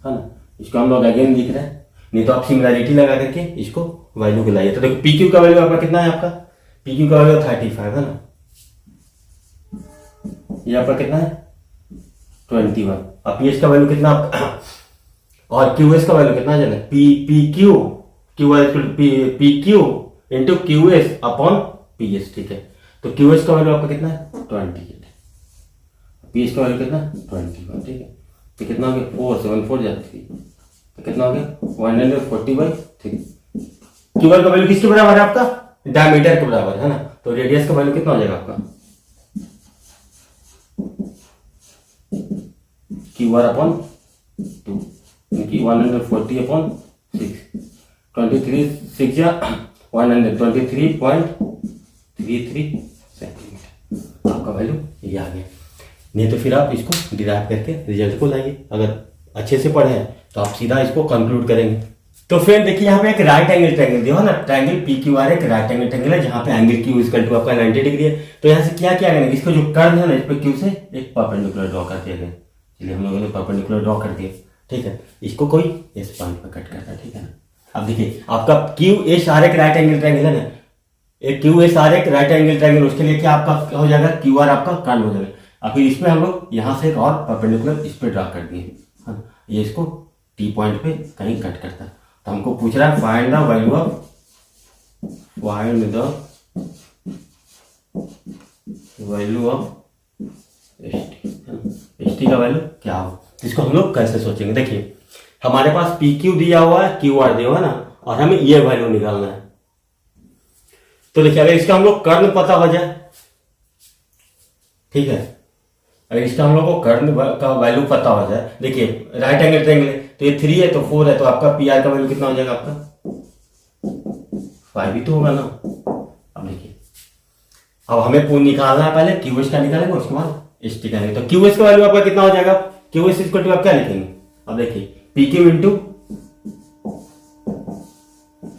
ना? इसको हम लोग अगेन लिख रहे हैं, नहीं तो आप सिमिलरिटी लगा करके इसको वैल्यू को लाइए। तो देखो पी क्यू का वैल्यू आपका कितना है? आपका पी क्यू का वैल्यू 35 है ना? ये आपका कितना है? 21। अब पी एस का वैल्यू कितना आपका? और क्यू एस का वैल्यू कितना है? P Q Q R P Q into Q S upon P S, ठीक है? तो क्यू एस का वैल्यू आपका कितना है? 28। पी एस का वैल्यू कितना? 21, ठीक है? तो कितना हो गया? 474 जा 3, तो कितना हो गया? 140/3। क्यू आर का वैल्यू किसके बराबर है? आपका डायमीटर के बराबर है ना? तो रेडियस का वैल्यू कितना हो जाएगा आपका? क्यू आर अपॉन 2, क्योंकि 140/6, 23 6 या 123.33 सेंटीमीटर आपका वैल्यू ये आ गया। नहीं तो फिर आप इसको डिराइव करके रिजल्ट को लाइए। अगर अच्छे से पढ़े हैं तो आप सीधा इसको कंक्लूड करेंगे। तो फिर देखिए, यहाँ पे एक राइट एंगल ट्रायंगल दिया है ना, ट्रायंगल पी क्यू आर एक राइट एंगल ट्रायंगल है, जहाँ पे एंगल क्यू इक्वल टू आपका 90 डिग्री है। तो यहाँ से क्या क्या करेंगे? इसको जो कर्व है ना, इस पे क्यू से एक परपेंडिकुलर ड्रॉ कर दिया गया। चलिए हम लोगों ने परपेंडिकुलर ड्रॉ कर दिया, ठीक है? इसको कोई इस पॉइंट पर कट करता है, ठीक है ना? अब देखिए, आपका क्यू एस आर एक राइट एंगल ट्रायंगल है ना, एक क्यू एस आर एक राइट एंगल ट्रायंगल, उसके लिए क्या आपका हो जाएगा? क्यू आर आपका कर्व हो जाएगा। अब फिर इसमें हम लोग यहाँ से एक और परपेंडिकुलर इस पे ड्रॉ कर दिए, है ना? ये इसको टी पॉइंट पे कहीं कट करता है। तो हमको पूछ रहा है find the value of S T का वैल्यू क्या हो? इसको हम लोग कैसे सोचेंगे? देखिए, हमारे पास पी क्यू दिया हुआ है, क्यू आर दिया हुआ है ना, और हमें ये वैल्यू निकालना है। तो देखिए, अगर इसका हम लोग कर्ल पता हो जाए, ठीक है? अगर इसका हम लोग को कर्ल का वैल्यू पता हो जाए, देखिए राइट एंगल ट्रायंगल है, तो ये 3 है तो 4 है, तो आपका पी आर का वैल्यू कितना हो जाएगा? आपका 5 ही तो होगा ना? अब देखिए, अब हमें पूर्ण निकालना है, पहले क्यू एस का निकालेंगे, उसके बाद एस टी का निकालेंगे। तो क्यू एस का वैल्यू आपका कितना हो जाएगा? क्यू एस इक्वल टू आप क्या लिखेंगे? अब देखिए, P Q into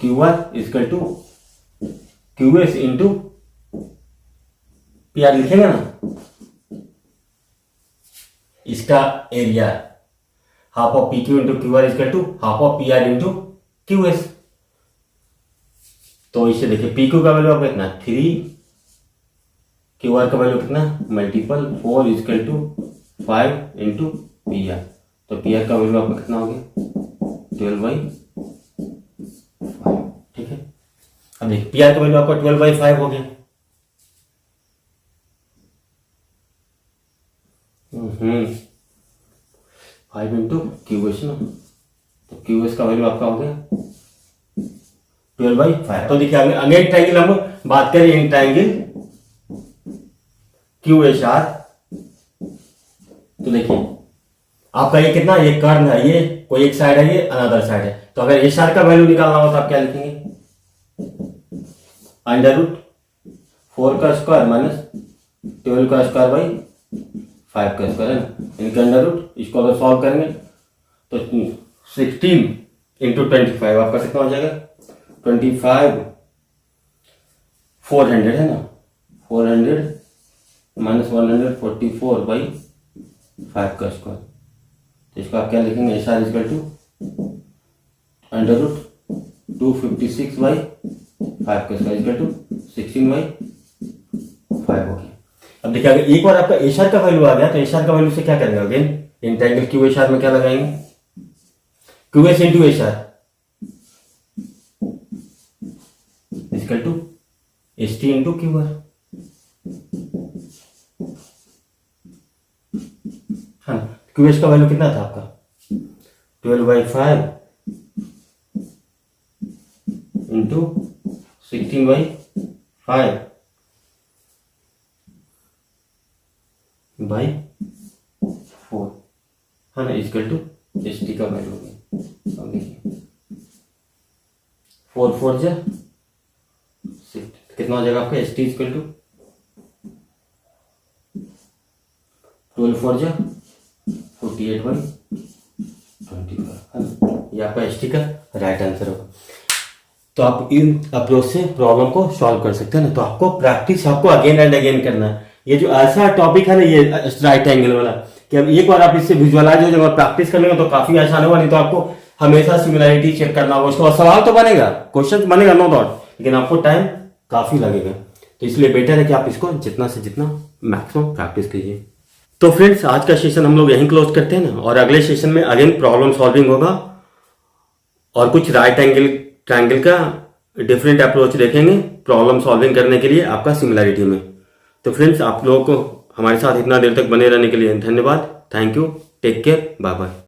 Q R equal to Q S into P R लिखेंगे ना? इसका area half of P Q into Q R equal to half of P R into Q S. तो इससे देखिए, पी क्यू का value आपका कितना? 3, Q R का वैल्यू कितना? Multiple 4 equal to 5 into P R. तो पी आर का वैल्यू आपका कितना हो गया? 12/5, ठीक है? अब देखिए, पी आर का वैल्यू आपका 12/5 हो गया। 5 इंटू क्यू एस ना, तो क्यू एस का वैल्यू आपका हो गया 12/5। तो देखिए, अगले ट्रायंगल हम बात करें, इन ट्रायंगल क्यू एस आर। तो देखिए, आपका ये कितना? ये कर्व है, ये कोई एक साइड है, ये अनदर साइड है। तो अगर एस आर का वैल्यू निकालना हो तो आप क्या लिखेंगे? √4 का स्क्वायर माइनस 12 का स्क्वायर बाई 5 का स्क्वायर, है ना? इनके अंडर रूट, इसको अगर सॉल्व करेंगे तो 16 इंटू 25 आपका कितना हो जाएगा? 25 400, है ना? 400 माइनस 144/5 का स्क्वायर। तो इसको आप क्या लिखेंगे? एस आर इक्वल टू √256/5 का स्क्वायर इक्वल टू 16/5 हो गया। अब देखिए, अगर एक बार आपका एस आर का वैल्यू आ गया, तो एस आर का वैल्यू से क्या करेंगे? Again in triangle Q S R में क्या लगाएंगे? Q S into S R equal to S T into Q R, हाँ। QH का वैल्यू कितना था आपका 12/5 इंटू 16/5 बाई 4 है ना, इक्वल टू ST का वैल्यू हो गया। अब देखिए 4 4 जा 6, कितना हो जाएगा आपका ST इक्वल टू 12 4 जा 48/25 है ना, ये आपका ST का राइट आंसर होगा। तो आप इन अप्रोच से प्रॉब्लम को सॉल्व कर सकते हैं ना। तो आपको प्रैक्टिस आपको अगेन एंड अगेन करना है। ये जो ऐसा टॉपिक है ना, ये राइट एंगल वाला, कि अब एक बार आप इससे विजुअलाइज हो जाएगा, प्रैक्टिस कर लेंगे तो काफी आसान होगा। नहीं तो आपको हमेशा सिमिलरिटी चेक करना होगा, उसको सवाल तो बनेगा, क्वेश्चन बनेगा नो डाउट, लेकिन आपको टाइम काफी लगेगा। तो इसलिए बेटर है कि आप इसको जितना से जितना मैक्सिमम प्रैक्टिस कीजिए। तो फ्रेंड्स, आज का सेशन हम लोग यहीं क्लोज करते हैं ना, और अगले सेशन में अगेन प्रॉब्लम सॉल्विंग होगा और कुछ राइट एंगल ट्रायंगल का डिफरेंट अप्रोच देखेंगे प्रॉब्लम सॉल्विंग करने के लिए आपका सिमिलरिटी में। तो फ्रेंड्स, आप लोगों को हमारे साथ इतना देर तक बने रहने के लिए धन्यवाद। Thank you, take care, bye bye.